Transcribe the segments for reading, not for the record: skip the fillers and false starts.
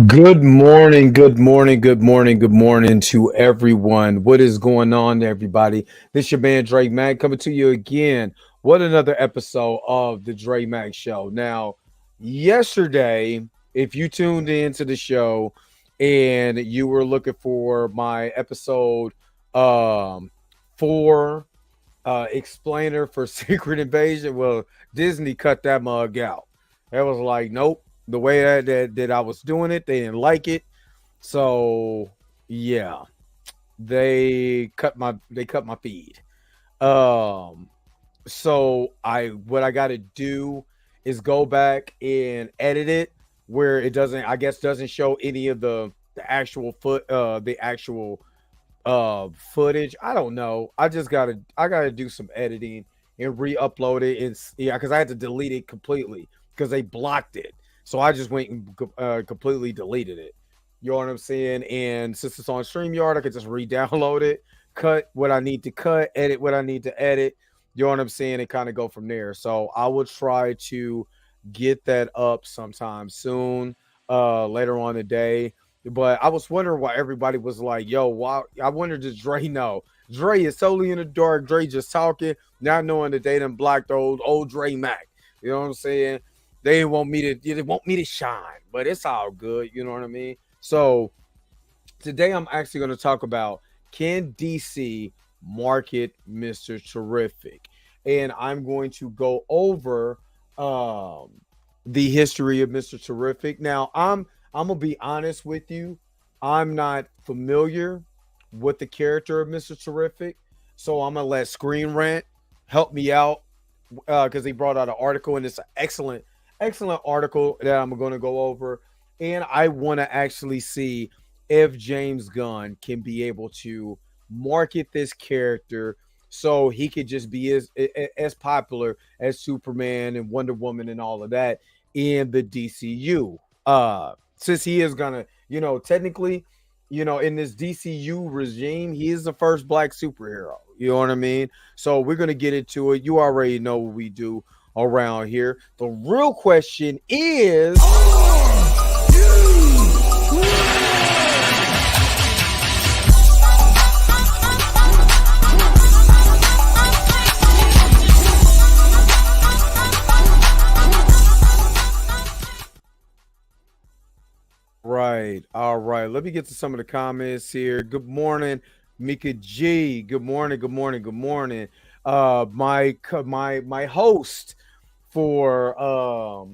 Good morning, good morning, good morning, good morning to everyone. What is going on, everybody? This your man Drake Mack coming to you again. What another episode of the Drake Mack Show. Now, yesterday, if you tuned into the show and you were looking for my episode for explainer for Secret Invasion, well, Disney cut that mug out. It was like, nope. The way that I was doing it, they didn't like it. So yeah, they cut my feed. Um, so I what I got to do is go back and edit it where it doesn't, I guess, doesn't show any of the actual footage. I don't know. I gotta do some editing and re-upload it. And yeah, because I had to delete it completely because they blocked it. So I just went and completely deleted it. You know what I'm saying? And since it's on StreamYard, I could just re-download it, cut what I need to cut, edit what I need to edit. You know what I'm saying? And kind of go from there. So I will try to get that up sometime soon, later on today. But I was wondering why everybody was like, yo, why? I wonder, does Dre know? Dre is totally in the dark. Dre just talking, not knowing that they done blocked old Dre Mac. You know what I'm saying? They want me to shine, but it's all good. You know what I mean? So today I'm actually going to talk about, can DC market Mr. Terrific? And I'm going to go over um, the history of Mr. Terrific. Now, I'm gonna be honest with you. I'm not familiar with the character of Mr. Terrific, so I'm gonna let Screen Rant help me out because he brought out an article, and it's an excellent article that I'm going to go over. And I want to actually see if James Gunn can be able to market this character so he could just be as popular as Superman and Wonder Woman and all of that in the DCU. Since he is gonna, technically, in this DCU regime, he is the first black superhero. You know what I mean? So we're gonna get into it. You already know what we do around here. The real question is, right, all right. Let me get to some of the comments here. Good morning, Mika G. Good morning, good morning, good morning. My host for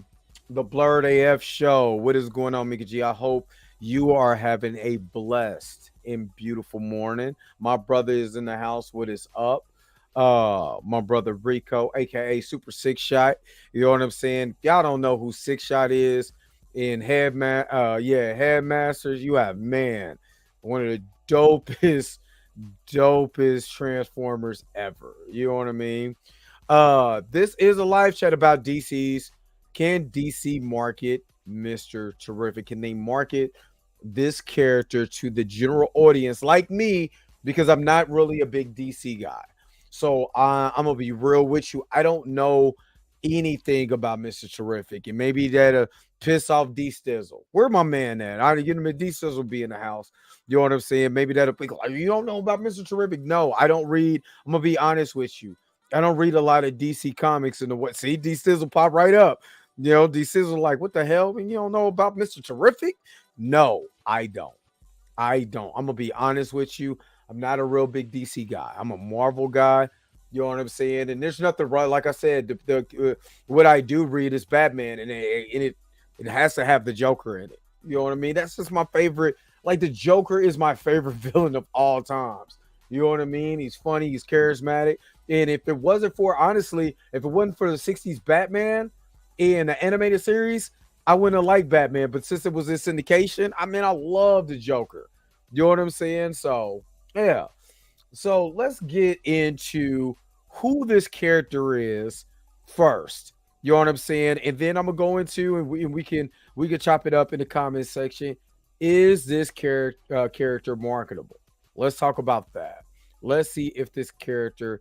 the Blurred AF show. What is going on, Mika G? I hope you are having a blessed and beautiful morning. My brother is in the house. What is up? My brother Rico, aka Super Six Shot. You know what I'm saying? Y'all don't know who Six Shot is in Headmasters. You have, man, one of the dopest Transformers ever. You know what I mean? This is a live chat about DC's. Can DC market Mr. Terrific? Can they market this character to the general audience like me? Because I'm not really a big DC guy. So I'm gonna be real with you. I don't know anything about Mr. Terrific, and maybe that'll piss off D Stizzle. Where my man at? I get him at D Stizzle be in the house. You know what I'm saying? Maybe that'll be like, you don't know about Mr. Terrific. No, I don't read. I'm gonna be honest with you. I don't read a lot of DC comics in the what. See, D Stizzle pop right up. D Stizzle like, what the hell? And you don't know about Mr. Terrific? No, I don't. I don't. I'm gonna be honest with you. I'm not a real big DC guy. I'm a Marvel guy. You know what I'm saying? And there's nothing right. Like I said, what I do read is Batman, and it has to have the Joker in it. You know what I mean? That's just my favorite. Like, the Joker is my favorite villain of all times. You know what I mean? He's funny. He's charismatic. And if it wasn't for, honestly, if it wasn't for the '60s Batman in the animated series, I wouldn't have liked Batman. But since it was in syndication, I mean, I love the Joker. You know what I'm saying? So yeah. So let's get into who this character is first. You know what I'm saying? And then I'm gonna go into, and we can chop it up in the comment section. Is this character marketable? Let's talk about that. Let's see if this character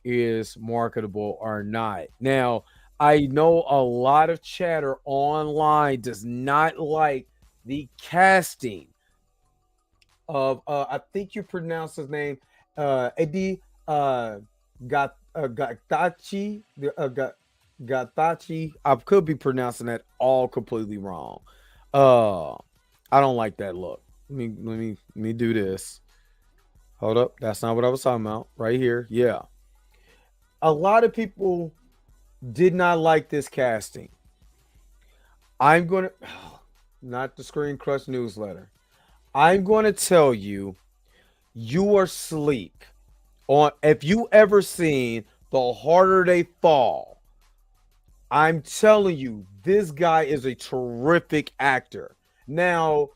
is marketable or not. Now, I know a lot of chatter online does not like the casting of I think you pronounce his name Eddie Gatachi Gatachi. I could be pronouncing that all completely wrong. Uh I don't like that look. Let me do this. Hold up. That's not what I was talking about. Right here. Yeah. A lot of people did not like this casting. I'm going to not the Screen Crush newsletter. I'm going to tell you you are sleep on if you ever seen The Harder They Fall. I'm telling you this guy is a terrific actor. Now,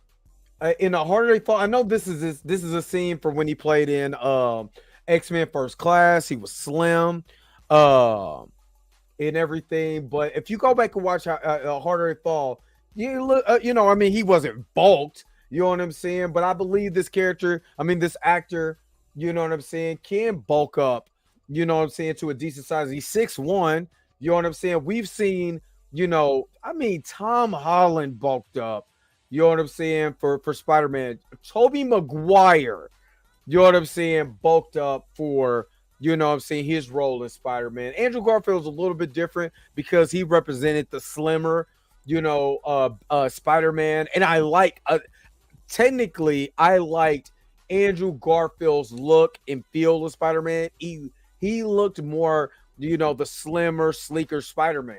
in A Harder They Fall, I know this is a scene from when he played in X-Men First Class. He was slim. Um and everything. But if you go back and watch Harder They Fall, you look, I mean, he wasn't bulked. You know what I'm saying? But I believe this character, I mean, this actor, you know what I'm saying, can bulk up. You know what I'm saying, to a decent size. He's 6'1". You know what I'm saying? We've seen, I mean, Tom Holland bulked up. You know what I'm saying, for Spider-Man. Tobey Maguire, you know what I'm saying, bulked up for, what I'm saying, his role in Spider-Man. Andrew Garfield's a little bit different because he represented the slimmer, Spider-Man. And technically, I liked Andrew Garfield's look and feel of Spider-Man. He looked more, the slimmer, sleeker Spider-Man.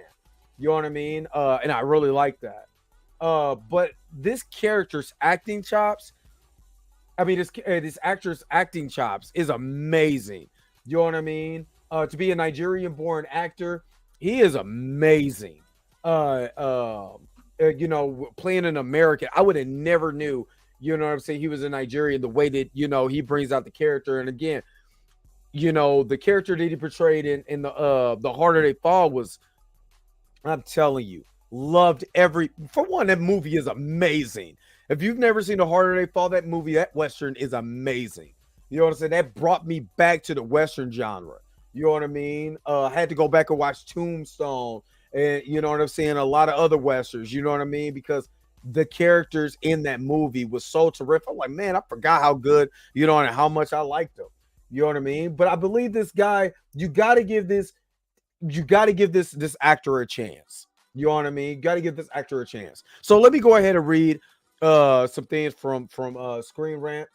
You know what I mean? And I really like that. But this character's acting chops, I mean, this actor's acting chops is amazing. You know what I mean? To be a Nigerian-born actor, he is amazing. Playing an American, I would have never knew. You know what I'm saying? He was a Nigerian. The way that he brings out the character, and again, the character that he portrayed in the Harder They Fall was, I'm telling you, loved every. For one, that movie is amazing. If you've never seen The Harder They Fall, that movie, that Western is amazing. You know what I'm saying? That brought me back to the Western genre. You know what I mean? I had to go back and watch Tombstone and, you know what I'm saying, a lot of other Westerns, you know what I mean? Because the characters in that movie was so terrific. I'm like, man, I forgot how good, and how much I liked them. You know what I mean? But I believe this guy, you got to give this actor a chance. You know what I mean? You got to give this actor a chance. So let me go ahead and read some things from Screen Rant,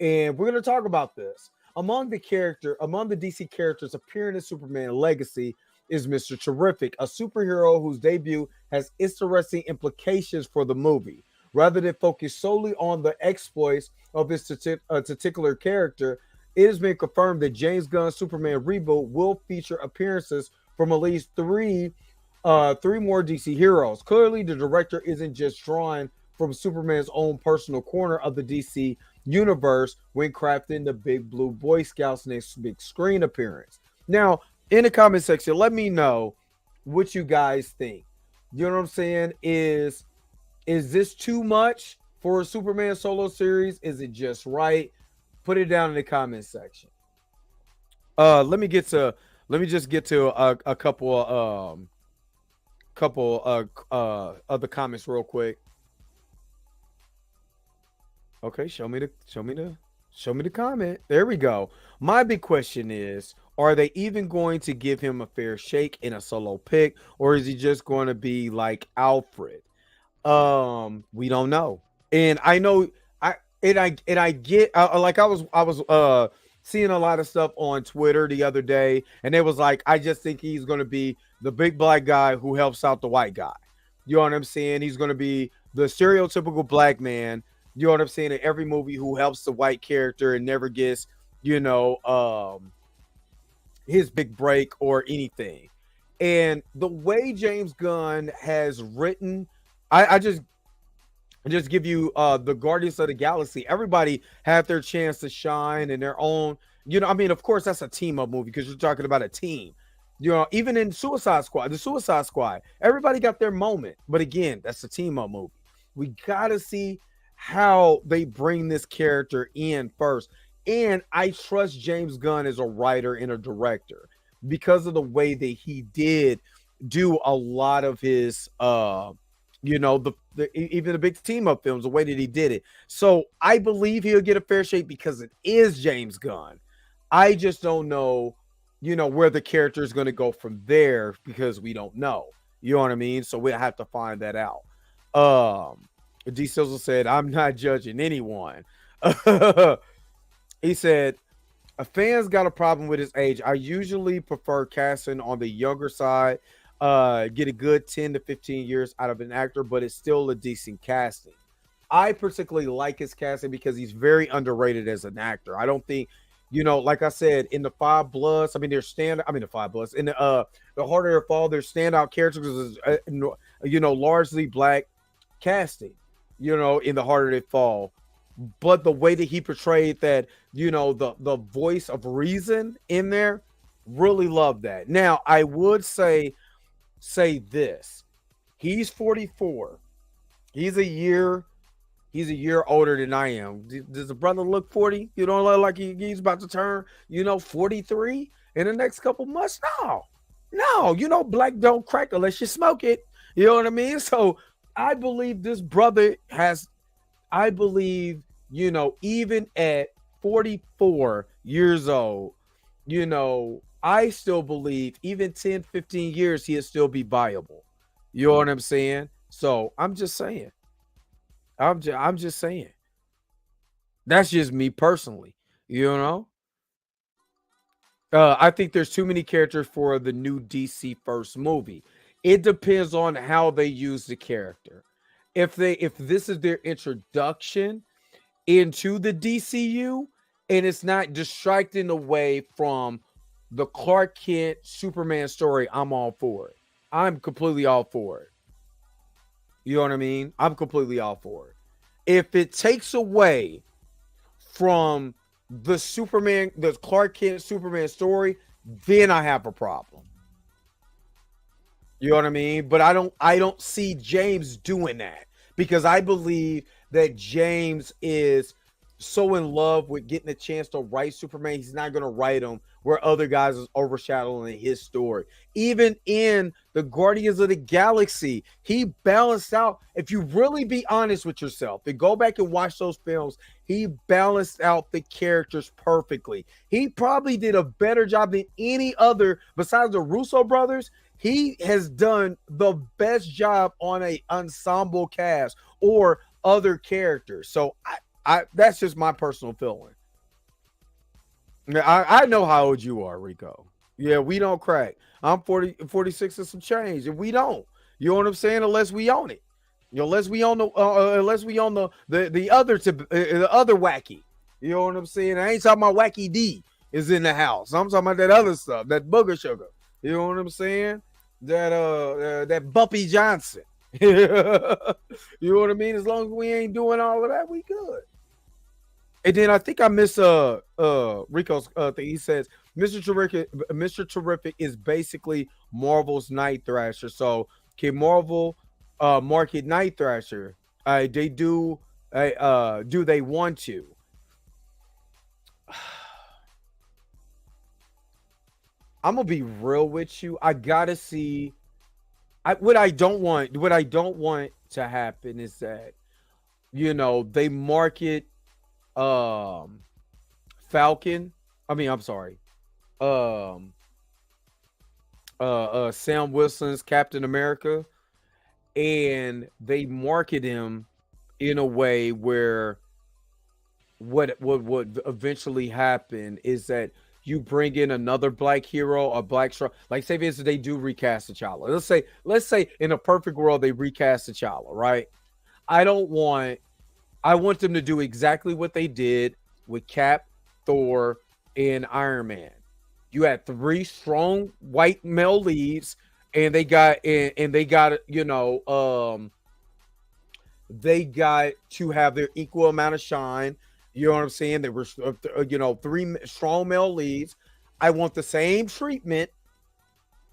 and we're going to talk about this. Among the DC characters appearing in Superman Legacy is Mr. Terrific, a superhero whose debut has interesting implications for the movie. Rather than focus solely on the exploits of this particular character, it has been confirmed that James Gunn's Superman reboot will feature appearances from at least three more DC heroes. Clearly, the director isn't just drawing from Superman's own personal corner of the DC universe when crafting the Big Blue Boy Scouts next big screen appearance. Now, in the comment section, let me know what you guys think. You know what I'm saying? Is this too much for a Superman solo series? Is it just right? Put it down in the comment section. Let me just get to a couple other comments real quick. Okay, show me the comment. There we go. My big question is, are they even going to give him a fair shake in a solo pick, or is he just going to be like Alfred? We don't know. And I know I get like I was seeing a lot of stuff on Twitter the other day, and it was like, I just think he's going to be the big black guy who helps out the white guy. You know what I'm saying? He's going to be the stereotypical black man, you know what I'm saying, in every movie, who helps the white character and never gets, his big break or anything. And the way James Gunn has written, I just give you the Guardians of the Galaxy. Everybody had their chance to shine in their own, I mean, of course, that's a team up movie because you're talking about a team. Even in the Suicide Squad, everybody got their moment. But again, that's a team up movie. We got to see how they bring this character in first. And I trust James Gunn as a writer and a director because of the way that he did do a lot of his Even the big team up films, the way that he did it. So I believe he'll get a fair shake because it is James Gunn. I just don't know, where the character is going to go from there because we don't know. You know what I mean? So we'll have to find that out. D. Sizzle said, "I'm not judging anyone." He said, "A fan's got a problem with his age. I usually prefer casting on the younger side. Get a good 10 to 15 years out of an actor, but it's still a decent casting. I particularly like his casting because he's very underrated as an actor. I don't think, like I said, in the Five Bloods, I mean, the Five Bloods, in the Harder to Fall, their standout characters is, largely black casting, in the Harder to Fall. But the way that he portrayed that, the voice of reason in there, really love that. Now, I would say this. He's 44. He's a year older than I am. Does the brother look 40? You don't look like he's about to turn, 43 in the next couple months? No, black don't crack unless you smoke it. You know what I mean? So I believe this brother even at 44 years old, I still believe even 10, 15 years, he'll still be viable. You know what I'm saying? So I'm just saying. I'm just saying. That's just me personally. You know? I think there's too many characters for the new DC first movie. It depends on how they use the character. If this is their introduction into the DCU and it's not distracting away from the Clark Kent Superman story, I'm all for it. I'm completely all for it. You know what I mean? I'm completely all for it. If it takes away from the Clark Kent Superman story, then I have a problem. You know what I mean? But I don't see James doing that because I believe that James is so in love with getting a chance to write Superman, he's not going to write him where other guys is overshadowing his story. Even in the Guardians of the Galaxy, he balanced out. If you really be honest with yourself and go back and watch those films, he balanced out the characters perfectly. He probably did a better job than any other besides the Russo brothers. He has done the best job on a ensemble cast or other characters. So I that's just my personal feeling. I know how old you are, Rico. Yeah, we don't crack. I'm 40, 46 and some change, and we don't. You know what I'm saying? Unless we own it. Unless we own the other wacky. You know what I'm saying? I ain't talking about Wacky D is in the house. I'm talking about that other stuff, that booger sugar. You know what I'm saying? That Bumpy Johnson. You know what I mean? As long as we ain't doing all of that, we good. And then I think I miss Rico's thing. He says Mr. Terrific is basically Marvel's Night Thrasher. So can Marvel market Night Thrasher? They do they want to? I'm gonna be real with you. I gotta see. What I don't want to happen is that they market Falcon. I mean, I'm sorry. Sam Wilson's Captain America, and they market him in a way where what would eventually happen is that you bring in another black hero, a black like say for instance they do recast T'Challa. Let's say in a perfect world they recast T'Challa, right? I want them to do exactly what they did with Cap, Thor, and Iron Man. You had 3 strong white male leads, and they got they got to have their equal amount of shine. You know what I'm saying? They were 3 strong male leads. I want the same treatment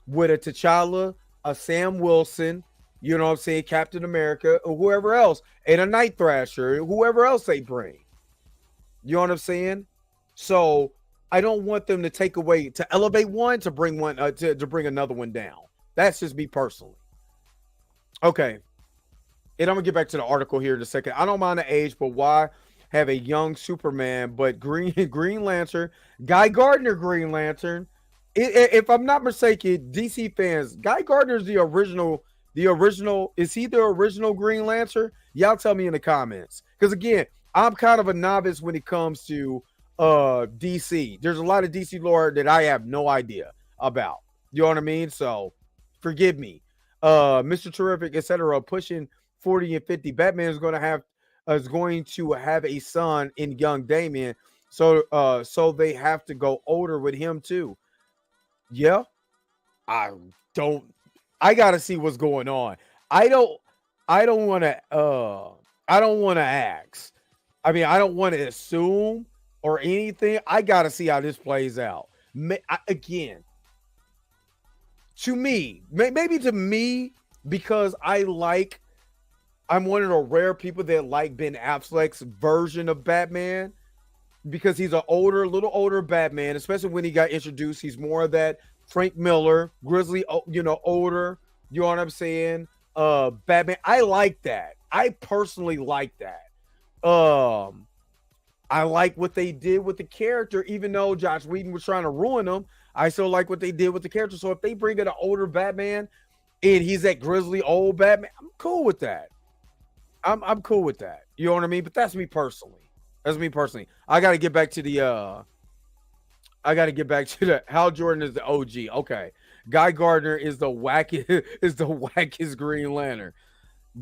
with a T'Challa, a Sam Wilson, you know what I'm saying, Captain America, or whoever else, and a Night Thrasher, whoever else they bring. You know what I'm saying? So I don't want them to elevate one to bring one to bring another one down. That's just me personally. Okay. and I'm gonna get back to the article here in a second. I don't mind the age, but why have a young Superman, but Green Green Lantern, Guy Gardner Green Lantern? If I'm not mistaken, DC fans, Guy Gardner is the original. The original, is he the original Green Lantern? Y'all tell me in the comments. Because again, I'm kind of a novice when it comes to DC. There's a lot of DC lore that I have no idea about. You know what I mean? So forgive me. Mr. Terrific, etc. Pushing 40 and 50. Batman is going to have a son in young Damian. So they have to go older with him too. Yeah. I don't I gotta see what's going on. I don't I don't wanna I don't wanna ask. I mean, I don't want to assume or anything. I gotta see how this plays out. Again, to me, maybe to me, because I'm one of the rare people that like Ben Affleck's version of Batman because he's a little older Batman, especially when he got introduced. He's more of that Frank Miller, grizzly, older. You know what I'm saying? Batman. I like that. I personally like that. I like what they did with the character, even though Josh Whedon was trying to ruin him. I still like what they did with the character. So if they bring in an older Batman and he's that grizzly old Batman, I'm cool with that. I'm cool with that. You know what I mean? But that's me personally. That's me personally. I gotta get back to the Hal Jordan is the OG. Okay. Guy Gardner is the wackest is the wackest Green Lantern.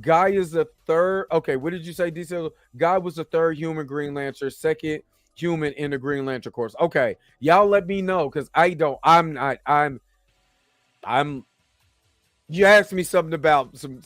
Guy is the third. Okay, what did you say, DC? Guy was the third human Green Lantern, second human in the Green Lantern course. Okay, y'all let me know because I don't. I'm not. I'm. You asked me something about some.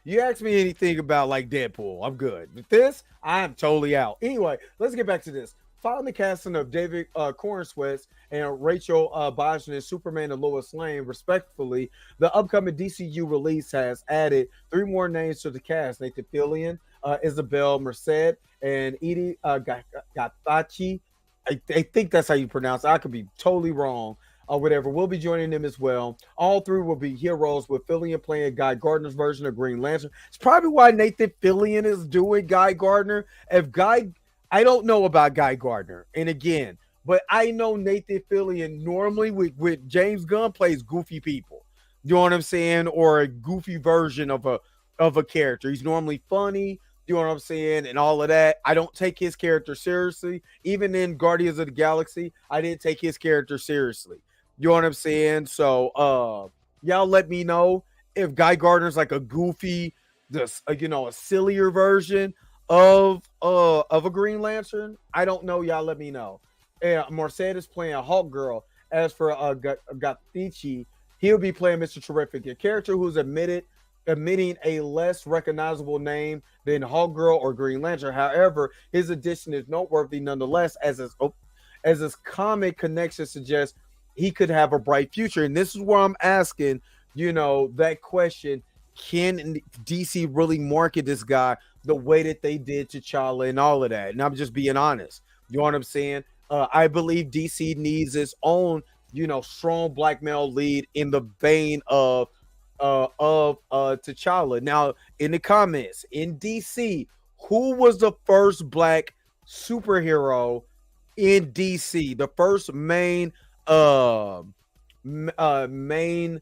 You asked me anything about like Deadpool. I'm good. But this, I'm totally out. Anyway, let's get back to this. Following the casting of David Cornsweet and Rachel Bosman as Superman and Lois Lane, respectively, the upcoming DCU release has added 3 more names to the cast: Nathan Fillion, Isabel Merced, and Edie Gathachi. I think that's how you pronounce it. I could be totally wrong or whatever. We'll be joining them as well. All 3 will be heroes, with Fillion playing Guy Gardner's version of Green Lantern. It's probably why Nathan Fillion is doing Guy Gardner. I don't know about Guy Gardner, and again, but I know Nathan Fillion normally with James Gunn plays goofy people. You know what I'm saying? Or a goofy version of a character. He's normally funny. You know what I'm saying? And all of that. I don't take his character seriously. Even in Guardians of the Galaxy, I didn't take his character seriously. You know what I'm saying? So y'all let me know if Guy Gardner's like a goofy, a sillier version of a Green Lantern. I don't know. Y'all let me know. Merced is playing Hawk Girl. As for Gathichi, he'll be playing Mr. Terrific, a character who's admitting a less recognizable name than Hawk Girl or Green Lantern. However, his addition is noteworthy nonetheless, as his comic connection suggests he could have a bright future. And this is where I'm asking, that question: can DC really market this guy the way that they did T'Challa and all of that? And I'm just being honest. You know what I'm saying? I believe DC needs its own, strong black male lead in the vein of T'Challa. Now, in the comments, in DC, who was the first black superhero in DC? The first main main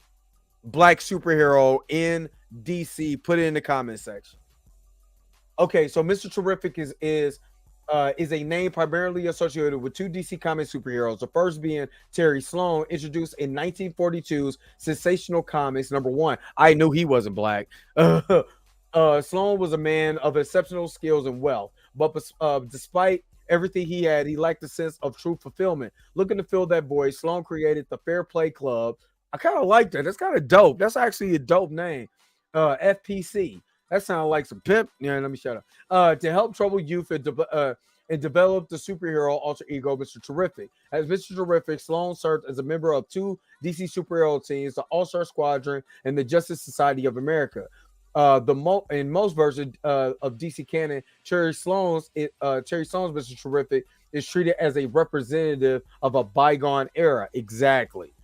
black superhero in DC? Put it in the comment section. Okay, so Mr. Terrific is a name primarily associated with 2 DC comic superheroes. The first being Terry Sloan, introduced in 1942's Sensational Comics #1. I knew he wasn't black. Sloan was a man of exceptional skills and wealth, but despite everything he had, he lacked a sense of true fulfillment. Looking to fill that void, Sloan created the Fair Play Club. I kind of like that. That's kind of dope. That's actually a dope name. FPC. That sounds like some pimp. Yeah, let me shut up. To help troubled youth and develop the superhero alter ego, Mr. Terrific. As Mr. Terrific, Sloan served as a member of 2 DC superhero teams, the All-Star Squadron and the Justice Society of America. In most versions of DC canon, Cherry Sloan's Mr. Terrific is treated as a representative of a bygone era. Exactly.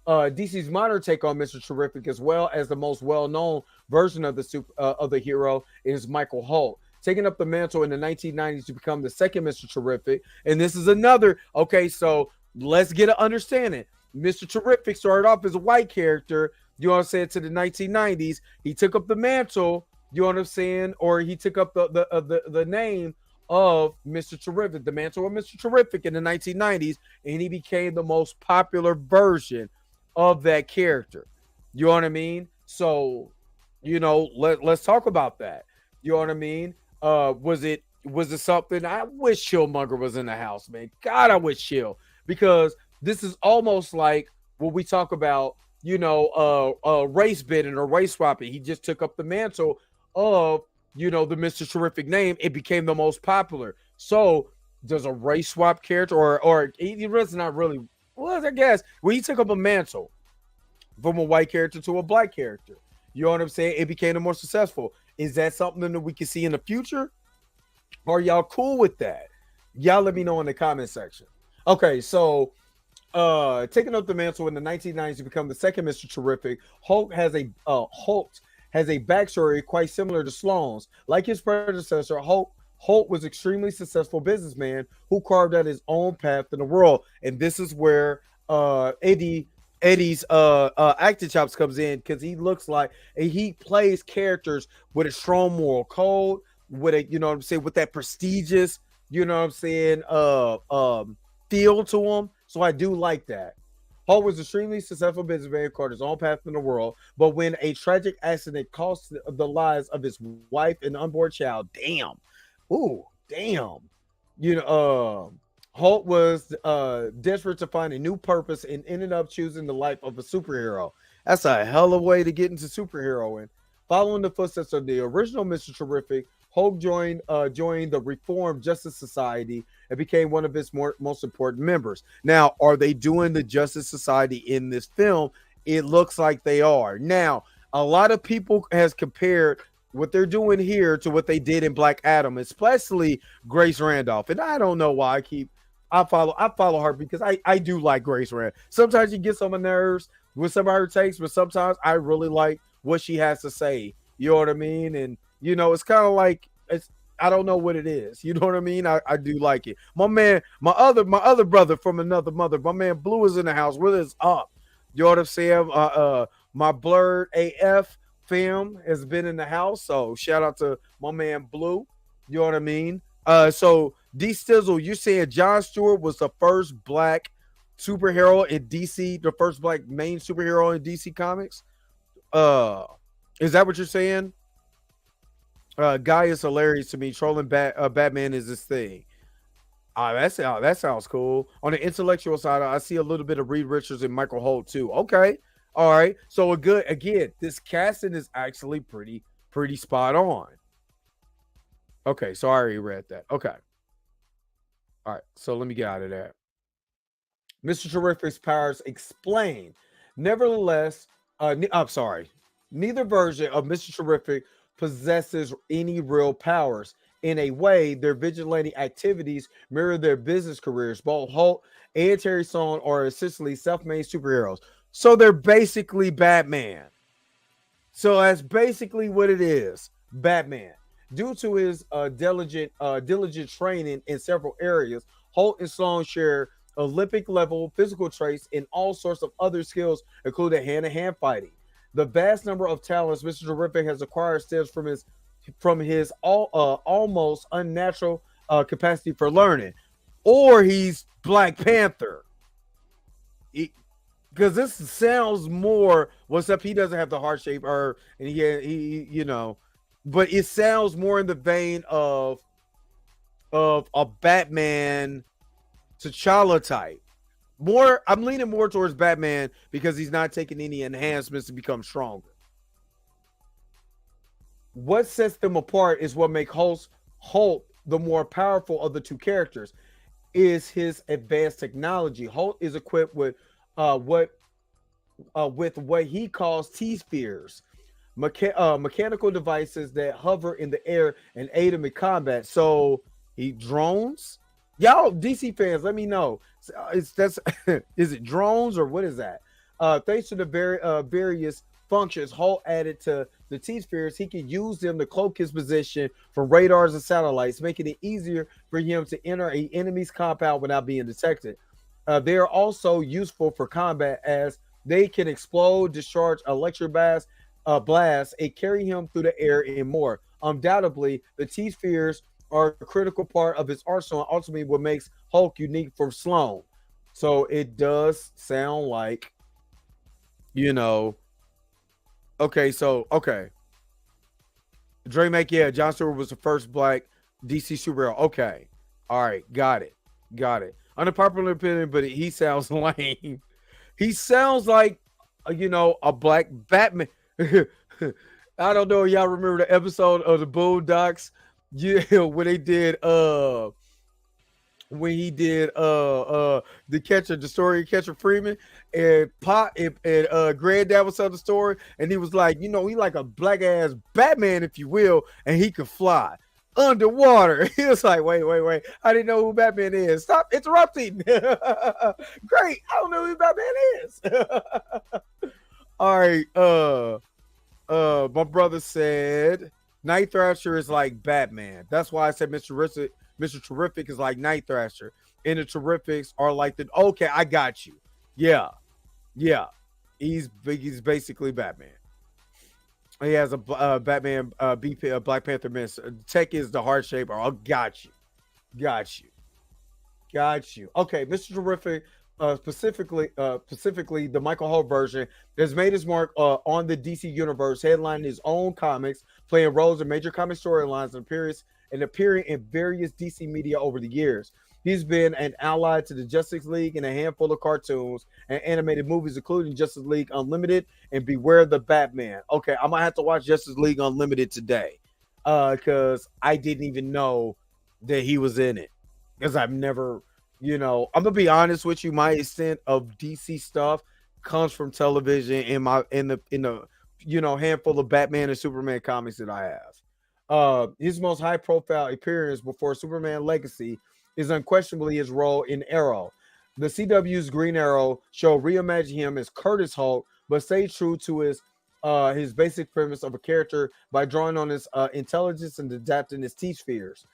DC's modern take on Mr. Terrific, as well as the most well-known version of the hero, is Michael Holt, taking up the mantle in the 1990s to become the second Mr. Terrific. And this is another. Okay, so let's get an understanding. Mr. Terrific started off as a white character. You know what I'm saying? To the 1990s, he took up the mantle. You know what I'm saying? Or he took up the name of Mr. Terrific, the mantle of Mr. Terrific in the 1990s, and he became the most popular version of that character. You know what I mean? So, let's talk about that. You know what I mean? Was it something? I wish Chillmonger was in the house, man. God, I wish Chill, because this is almost like when we talk about, race bidding or race swapping. He just took up the mantle of, the Mr. Terrific name. It became the most popular. So does a race swap character, or he was not really, well, I guess, well, he took up a mantle from a white character to a black character. You know what I'm saying? It became the more successful. Is that something that we can see in the future? Are y'all cool with that? Y'all let me know in the comment section. Okay, so taking up the mantle in the 1990s to become the second Mr. Terrific, Holt has a backstory quite similar to Sloan's. Like his predecessor, Holt was extremely successful businessman who carved out his own path in the world. And this is where Eddie's acting chops comes in, because he looks like, and he plays characters with a strong moral code, with a, with that prestigious, feel to him. So I do like that. Holt was extremely successful businessman, carved his own path in the world, but when a tragic accident cost the lives of his wife and unborn child, damn, Holt was desperate to find a new purpose and ended up choosing the life of a superhero. That's a hell of a way to get into superheroing. Following the footsteps of the original Mr. Terrific, Holt joined the Reformed Justice Society and became one of its most important members. Now, are they doing the Justice Society in this film? It looks like they are. Now, a lot of people has compared what they're doing here to what they did in Black Adam, especially Grace Randolph. And I don't know why I follow her, because I do like Grace Randolph. Sometimes she gets on my nerves with some of her takes, but sometimes I really like what she has to say. You know what I mean? And it's kind of like, I don't know what it is. You know what I mean? I do like it. My man, my other brother from another mother, my man Blue is in the house. What is up? You know what I'm saying? My Blurred AF fam has been in the house. So shout out to my man Blue. You know what I mean? So D Stizzle, you're saying John Stewart was the first black superhero in DC, the first black main superhero in DC Comics? Is that what you're saying? Guy is hilarious to me. Trolling Batman is his thing. That sounds cool. On the intellectual side, I see a little bit of Reed Richards and Michael Holt too. Okay, all right. So this casting is actually pretty spot on. Okay, so I already read that. Okay, all right. So let me get out of that. Mr. Terrific's powers explained. Nevertheless, I'm sorry. Neither version of Mr. Terrific possesses any real powers. In a way, their vigilante activities mirror their business careers. Both Holt and Terry Stone are essentially self-made superheroes. So they're basically Batman. So that's basically what it is. Batman. Due to his diligent training in several areas, Holt and Stone share Olympic level physical traits and all sorts of other skills, including hand-to-hand fighting. The vast number of talents Mr. Terrific has acquired stems from his almost unnatural capacity for learning, or he's Black Panther. Because this sounds more. What's up? He doesn't have the heart shape, and he but it sounds more in the vein of a Batman T'Challa type. I'm leaning more towards Batman because he's not taking any enhancements to become stronger. What sets them apart is what makes Holt the more powerful of the two characters is his advanced technology. Holt is equipped with what he calls T-spheres, mechanical devices that hover in the air and aid him in combat. So he drones. Y'all DC fans, let me know. Is it drones or what is that? Thanks to the various functions Hulk added to the T-spheres, he can use them to cloak his position from radars and satellites, making it easier for him to enter a enemy's compound without being detected. They are also useful for combat as they can explode, discharge blasts, and carry him through the air and more. Undoubtedly, the T-spheres are a critical part of his arsenal and ultimately what makes Hulk unique from Sloan. So it does sound like, you know, okay, so okay. Drake, yeah, John Stewart was the first black DC superhero. Okay. All right, got it. Got it. Unpopular opinion, but he sounds lame. He sounds like a black Batman. I don't know if y'all remember the episode of the Boondocks. Yeah, when they did when he did the story of Catcher Freeman, and Pop and Granddad was telling the story, and he was like, he like a black ass Batman, if you will, and he could fly underwater. He was like, wait. I didn't know who Batman is. Stop interrupting. Great. I don't know who Batman is. All right. My brother said Night Thrasher is like Batman. That's why I said Mr. Terrific is like Night Thrasher. And the Terrifics are like okay, I got you. Yeah. He's basically Batman. He has a Batman Black Panther miss. Tech is the heart shaper. Oh, got you. Okay, Mr. Terrific, specifically the Michael Holt version, has made his mark on the DC universe, headlining his own comics, playing roles in major comic storylines, and appearing in various DC media over the years. He's been an ally to the Justice League in a handful of cartoons and animated movies, including Justice League Unlimited and Beware the Batman. Okay, I might have to watch Justice League Unlimited today because I didn't even know that he was in it because I've never, I'm gonna be honest with you. My extent of DC stuff comes from television in the handful of Batman and Superman comics that I have. His most high profile appearance before Superman Legacy is unquestionably his role in Arrow. The CW's Green Arrow show reimagined him as Curtis Holt, but stayed true to his basic premise of a character by drawing on his intelligence and adapting his T-spheres.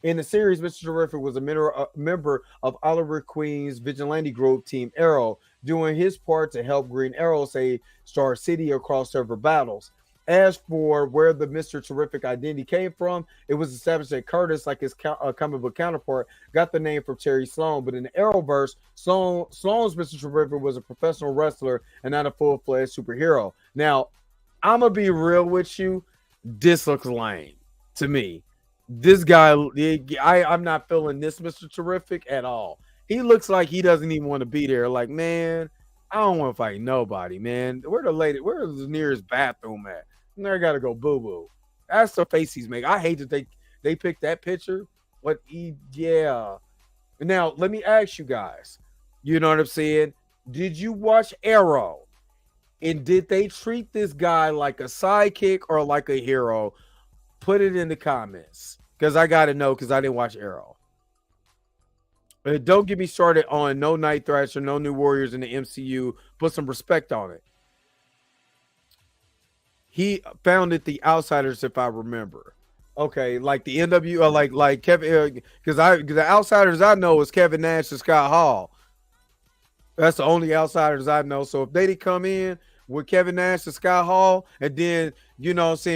In the series, Mr. Terrific was a member of Oliver Queen's vigilante group, Team Arrow, doing his part to help Green Arrow save Star City across several battles. As for where the Mr. Terrific identity came from, it was established that Curtis, like his comic book counterpart, got the name from Terry Sloan. But in the Arrowverse, Sloan's Mr. Terrific was a professional wrestler and not a full-fledged superhero. Now, I'm going to be real with you. This looks lame to me. This guy, I'm not feeling this Mr. Terrific at all. He looks like he doesn't even want to be there. Like, man, I don't want to fight nobody, man. Where's the nearest bathroom at? I gotta go boo-boo. That's the face he's making. I hate that they picked that picture. Yeah. Now, let me ask you guys. You know what I'm saying? Did you watch Arrow? And did they treat this guy like a sidekick or like a hero? Put it in the comments. Because I gotta know, because I didn't watch Arrow. Don't get me started on no Night Thrasher, no New Warriors in the MCU. Put some respect on it. He founded the Outsiders, if I remember. Okay, like the NWO, like Kevin, because the Outsiders I know is Kevin Nash and Scott Hall. That's the only Outsiders I know. So if they did come in with Kevin Nash and Scott Hall, and then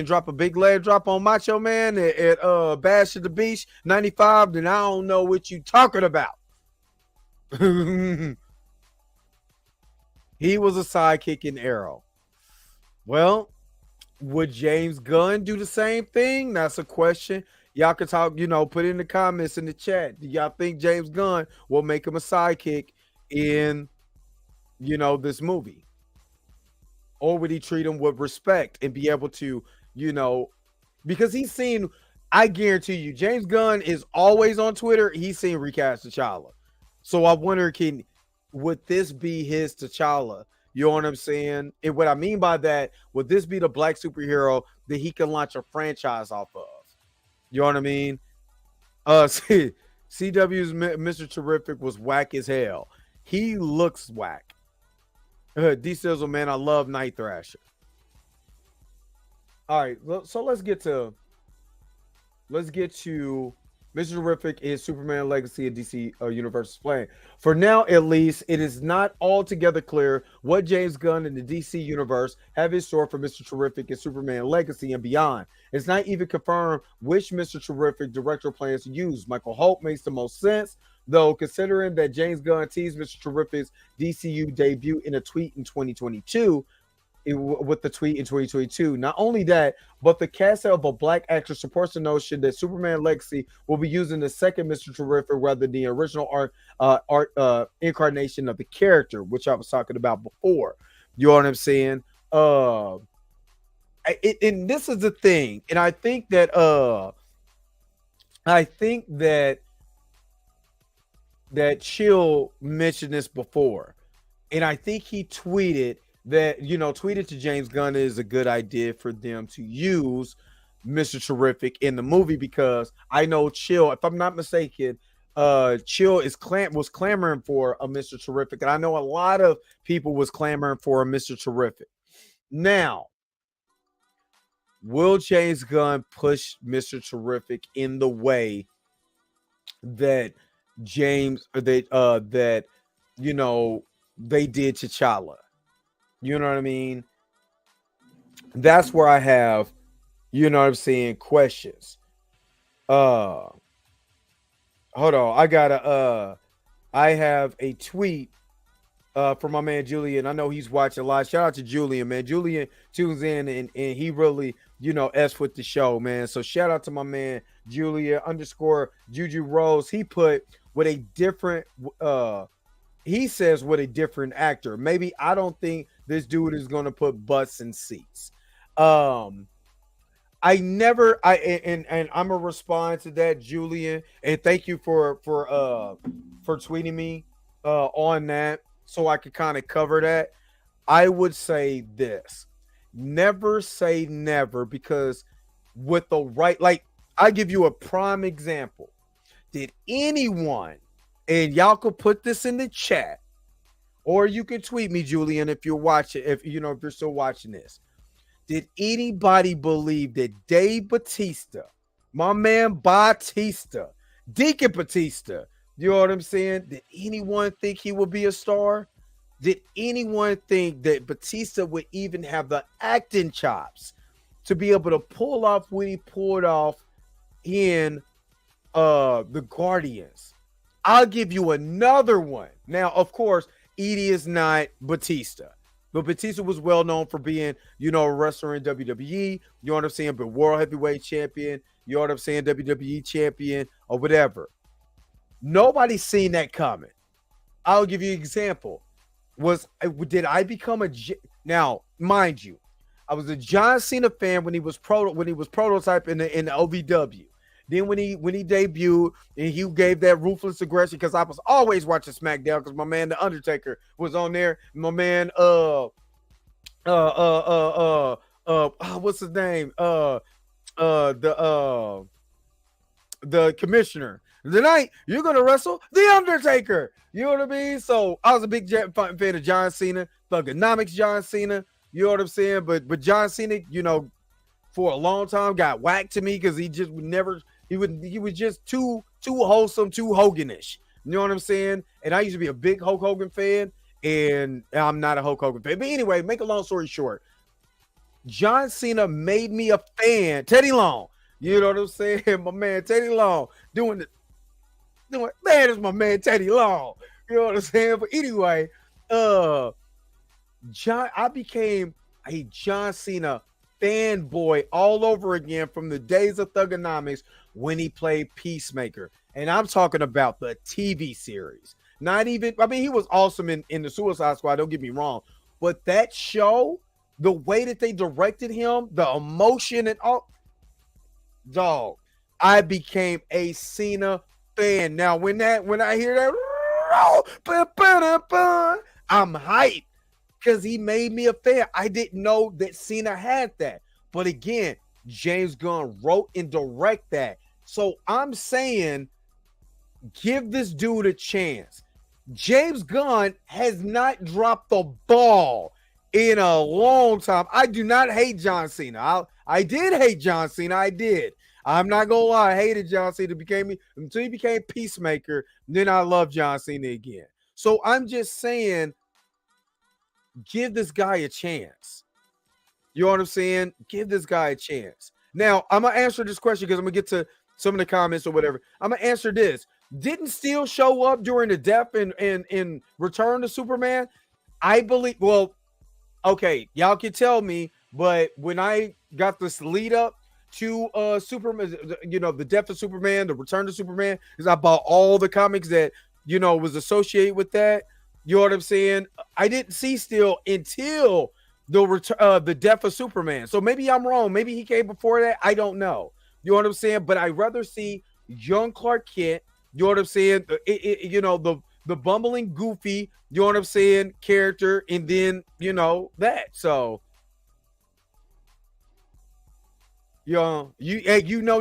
drop a big leg drop on Macho Man at Bash at the Beach '95, then I don't know what you talking about. He was a sidekick in Arrow. Well, would James Gunn do the same thing? That's a question. Y'all can talk, put in the comments in the chat. Do y'all think James Gunn will make him a sidekick in, this movie? Or would he treat him with respect and be able to, because he's seen, I guarantee you, James Gunn is always on Twitter. He's seen recast T'Challa. So I wonder, would this be his T'Challa? You know what I'm saying? And what I mean by that, would this be the black superhero that he can launch a franchise off of? You know what I mean? CW's Mr. Terrific was whack as hell. He looks whack. D Sizzle, man, I love Night Thrasher. All right, so let's get to Mr. Terrific is Superman Legacy of DC Universe is playing. For now, at least, it is not altogether clear what James Gunn and the DC Universe have in store for Mr. Terrific and Superman Legacy and beyond. It's not even confirmed which Mr. Terrific director plans to use. Michael Holt makes the most sense, though, considering that James Gunn teased Mr. Terrific's DCU debut in a tweet in 2022 with the tweet in 2022. Not only that, but the cast of a black actor supports the notion that Superman Legacy will be using the second Mr. Terrific rather than the original incarnation of the character, which I was talking about before. You know what I'm saying? And this is the thing, and I think that Chill mentioned this before, and I think he tweeted to James Gunn is a good idea for them to use Mr. Terrific in the movie, because I know Chill, if I'm not mistaken, Chill was clamoring for a Mr. Terrific, and I know a lot of people was clamoring for a Mr. Terrific. Now, will James Gunn push Mr. Terrific in the way that that they did T'Challa? You know what I mean? That's where I have, questions. Hold on. I have a tweet from my man Julian. I know he's watching live. Shout out to Julian, man. Julian tunes in and he really, S with the show, man. So shout out to my man Julian _Juju Rose. He put with a different he says with a different actor. Maybe I don't think this dude is going to put butts in seats. And I'm gonna respond to that, Julian, and thank you for tweeting me on that so I could kind of cover that. I would say this: never say never, because with the right, like, I give you a prime example. Did anyone, and y'all could put this in the chat, or you can tweet me, Julian, if you're watching, if you're still watching this. Did anybody believe that Dave Bautista, my man Bautista, Deacon Bautista, you know what I'm saying? Did anyone think he would be a star? Did anyone think that Bautista would even have the acting chops to be able to pull off what he pulled off in the Guardians? I'll give you another one. Now, of course, Edie is not Batista, but Batista was well known for being, a wrestler in WWE. You know what I'm saying? But World Heavyweight Champion. You know what I'm saying? WWE Champion or whatever. Nobody's seen that coming. I'll give you an example. Did I become now, mind you, I was a John Cena fan when he was prototype in the OVW. Then when he debuted and he gave that ruthless aggression, because I was always watching SmackDown because my man The Undertaker was on there. My man what's his name? The commissioner. Tonight you're gonna wrestle The Undertaker. You know what I mean? So I was a big fan of John Cena, Thugonomics John Cena. You know what I'm saying? But John Cena, for a long time got whacked to me because he just would never. He was just too wholesome, too Hoganish. You know what I'm saying? And I used to be a big Hulk Hogan fan, and I'm not a Hulk Hogan fan. But anyway, make a long story short, John Cena made me a fan. Teddy Long, you know what I'm saying? My man Teddy Long man, it's my man Teddy Long. You know what I'm saying? But anyway, I became a John Cena fanboy all over again from the days of Thugonomics when he played Peacemaker. And I'm talking about the TV series. Not even, he was awesome in the Suicide Squad, don't get me wrong. But that show, the way that they directed him, the emotion and all, dog, I became a Cena fan. Now, when I hear that, I'm hyped because he made me a fan. I didn't know that Cena had that. But again, James Gunn wrote and directed that. So I'm saying, give this dude a chance. James Gunn has not dropped the ball in a long time. I do not hate John Cena. I did hate John Cena. I did. I'm not gonna lie. I hated John Cena until he became Peacemaker. Then I love John Cena again. So I'm just saying, give this guy a chance. You know what I'm saying? Give this guy a chance. Now, I'm going to answer this question because I'm going to get to some of the comments or whatever. I'm going to answer this. Didn't Steel show up during the death in Return to Superman? I believe, well, okay, y'all can tell me, but when I got this lead up to Superman, you know, the death of Superman, the Return to Superman, because I bought all the comics that, you know, was associated with that. You know what I'm saying? I didn't see Steel until the death of Superman. So maybe I'm wrong. Maybe he came before that. I don't know. You know what I'm saying? But I'd rather see young Clark Kent. You know what I'm saying? You know, the bumbling, goofy, you know what I'm saying, character, and then, you know, that. So, you know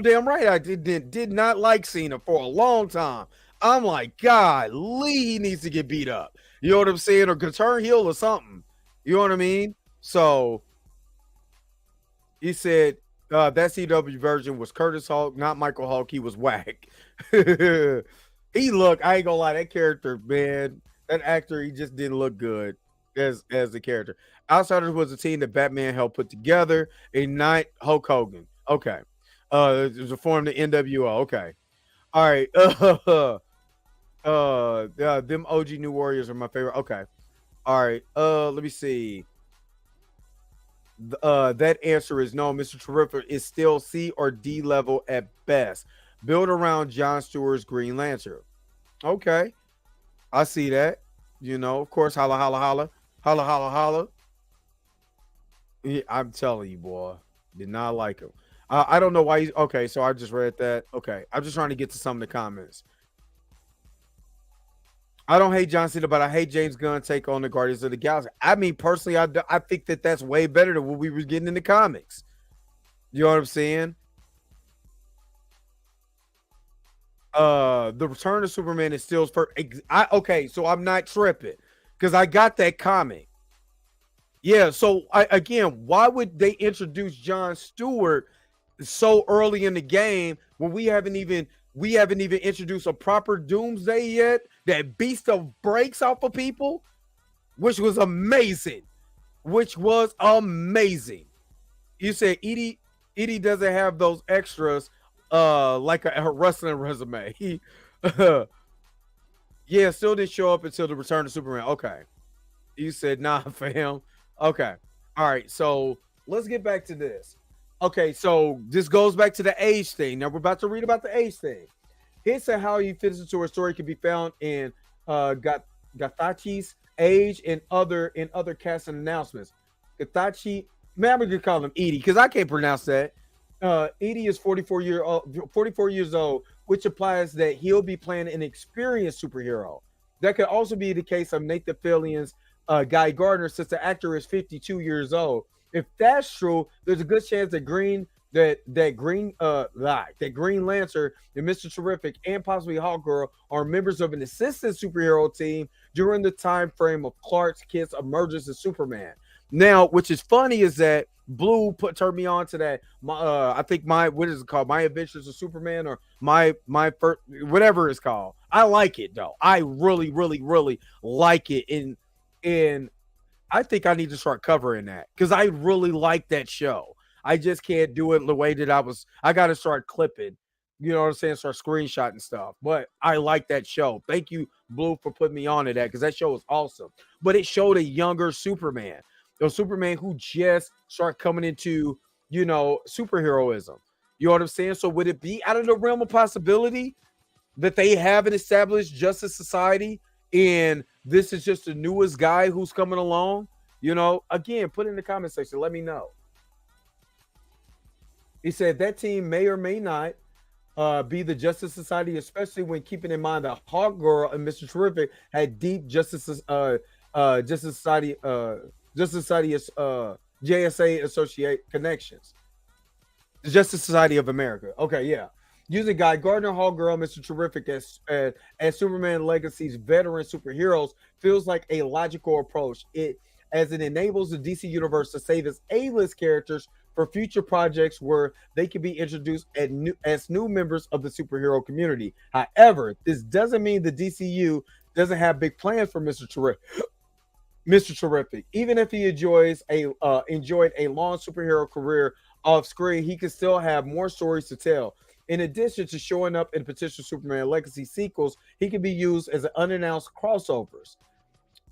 damn right I did not like Cena for a long time. I'm like, God, Lee, he needs to get beat up. You know what I'm saying? Or turn heel or something. You know what I mean? So he said that CW version was Curtis Hulk, not Michael Hulk. He was whack. He looked, I ain't gonna lie, that character, man, that actor, he just didn't look good as the character. Outsiders was a team that Batman helped put together, and not Hulk Hogan. Okay. It was a form the NWO. Okay. All right. Them OG New Warriors are my favorite. Okay. All right. Let me see. That answer is no. Mr. Terrific is still C or D level at best. Build around John Stewart's Green Lantern. Okay, I see that. You know, of course, holla, holla, holla, holla, holla, holla. Yeah, I'm telling you, boy, did not like him. I don't know why he's okay. So I just read that. Okay, I'm just trying to get to some of the comments. I don't hate John Cena, but I hate James Gunn take on the Guardians of the Galaxy. I mean, personally, I think that's way better than what we were getting in the comics. You know what I'm saying? The Return of Superman is still for. Okay, so I'm not tripping because I got that comic. Yeah, so again, why would they introduce John Stewart so early in the game when we haven't even introduced a proper Doomsday yet that beast of breaks off of people, which was amazing. You said Edie doesn't have those extras like a wrestling resume. He yeah, still didn't show up until the Return of Superman. Okay. You said nah, fam. Okay. All right. So let's get back to this. Okay, so this goes back to the age thing. Now we're about to read about the age thing. Hints at how he fits into a story can be found in Gatachi's age and other casting announcements. Gatachi, man, I'm gonna call him Edie because I can't pronounce that. Edie is 44 years old, which implies that he'll be playing an experienced superhero. That could also be the case of Nathan Fillion's Guy Gardner, since the actor is 52 years old. If that's true, there's a good chance that Green Lantern and Mr. Terrific and possibly Hawkgirl are members of an assistant superhero team during the time frame of Clark Kent's emergence as Superman. Now, which is funny is that Blue turned me on to that. I think what is it called? My Adventures of Superman, or my first, whatever it's called. I like it though. I really, really, really like it. And I think I need to start covering that because I really like that show. I just can't do it the way that I got to start clipping, you know what I'm saying? Start screenshotting stuff. But I like that show. Thank you, Blue, for putting me on to that because that show was awesome. But it showed a younger Superman, a Superman who just started coming into, you know, superheroism. You know what I'm saying? So would it be out of the realm of possibility that they have an established Justice Society and this is just the newest guy who's coming along? You know, again, put in the comment section. Let me know. He said that team may or may not be the Justice Society, especially when keeping in mind that Hawkgirl and Mr. Terrific had deep Justice Society JSA associate connections. The Justice Society of America. Okay, yeah. Using Guy Gardner, Hall Girl, Mr. Terrific as Superman Legacy's veteran superheroes feels like a logical approach. It enables the DC universe to save its A-list characters for future projects where they can be introduced as new members of the superhero community. However, this doesn't mean the DCU doesn't have big plans for Mr. Terrific. Even if he enjoyed a long superhero career off screen, he can still have more stories to tell. In addition to showing up in potential Superman Legacy sequels, he can be used as an unannounced crossovers.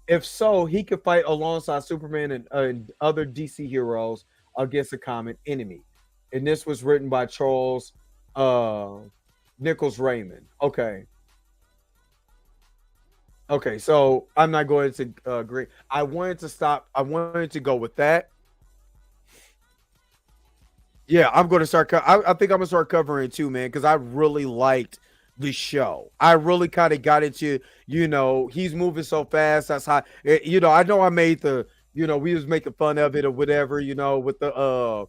If so, he could fight alongside Superman and other DC heroes against a common enemy. And this was written by Charles uh, Nichols Raymond. Okay. Okay, so I'm not going to agree. I wanted to stop. I wanted to go with that. Yeah, I'm going to start. I think I'm going to start covering it too, man, because I really liked the show. I really kind of got into, he's moving so fast. That's how, I know I made we was making fun of it or whatever, with the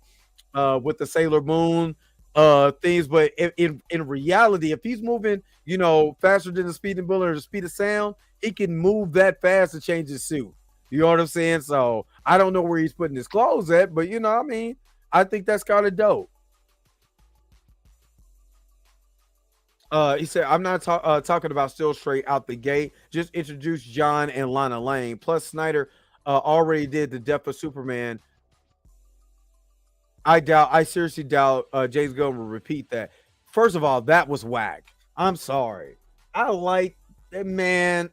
Sailor Moon things, but in reality, if he's moving, faster than the speed of bullet or the speed of sound, he can move that fast to change his suit. You know what I'm saying? So I don't know where he's putting his clothes at, but what I mean, I think that's kind of dope. He said, I'm not talking about still straight out the gate. Just introduce John and Lana Lang. Plus, Snyder already did the Death of Superman. I seriously doubt James Gunn will repeat that. First of all, that was whack. I'm sorry. I like that, man.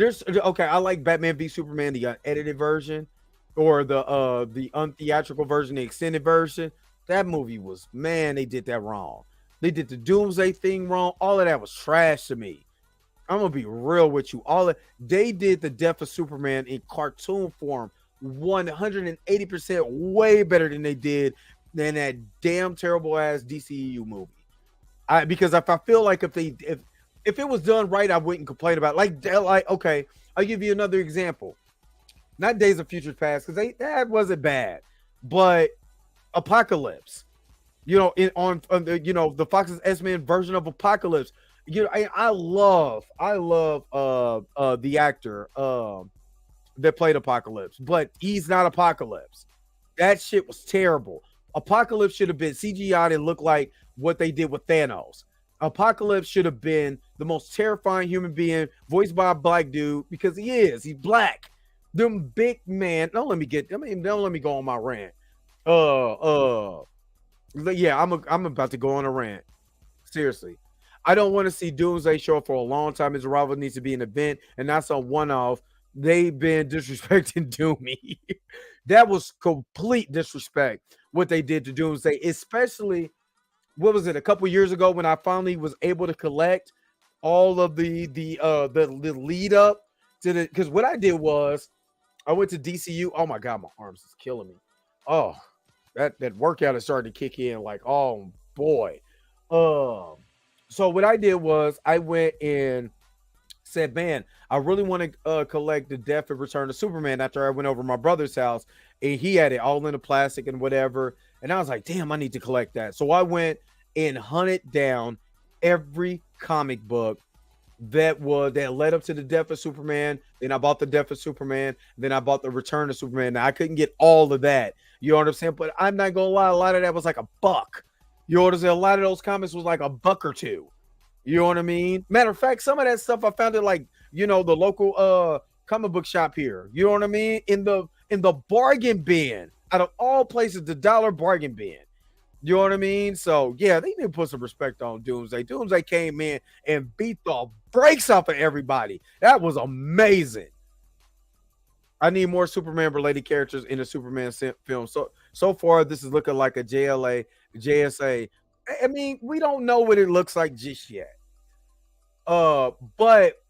I like Batman v Superman, the edited version, or the untheatrical version, the extended version. That movie was, man, they did that wrong. They did the Doomsday thing wrong. All of that was trash to me. I'm gonna be real with you. They did the Death of Superman in cartoon form 180% way better than they did than that damn terrible ass DCEU movie. Because if I feel like if it was done right, I wouldn't complain about it. Like okay, I'll give you another example. Not Days of Future Past, because that wasn't bad, but Apocalypse. On the Fox's X-Men version of Apocalypse. I love the actor that played Apocalypse, but he's not Apocalypse. That shit was terrible. Apocalypse should have been CGI and looked like what they did with Thanos. Apocalypse should have been the most terrifying human being, voiced by a black dude, because he's black. Them big man. Don't let me go on my rant. Yeah, I'm about to go on a rant. Seriously. I don't want to see Doomsday show up for a long time. His arrival needs to be an event and not some one-off. They've been disrespecting Doomy. That was complete disrespect what they did to Doomsday, especially what was it, a couple years ago when I finally was able to collect all of the lead up to the, because what I did was I went to DCU. Oh my god, my arms is killing me. Oh, that workout is starting to kick in. Like, oh boy. So what I did was I went and said, man, I really want to collect the Death and Return of Superman after I went over my brother's house and he had it all in the plastic and whatever. And I was like, damn, I need to collect that. So I went and hunted down every comic book that led up to the Death of Superman. Then I bought the Death of Superman. Then I bought the Return of Superman. Now I couldn't get all of that. You know what I'm saying? But I'm not gonna lie, a lot of that was like $1. You know what I'm saying? A lot of those comics was like $1 or $2. You know what I mean? Matter of fact, some of that stuff I found it like, the local comic book shop here. You know what I mean? In the bargain bin. Out of all places, the dollar bargain bin. You know what I mean? So yeah, they need to put some respect on Doomsday. Doomsday came in and beat the brakes off of everybody. That was amazing. I need more Superman related characters in the Superman film. So far, this is looking like a JSA. I mean, we don't know what it looks like just yet. But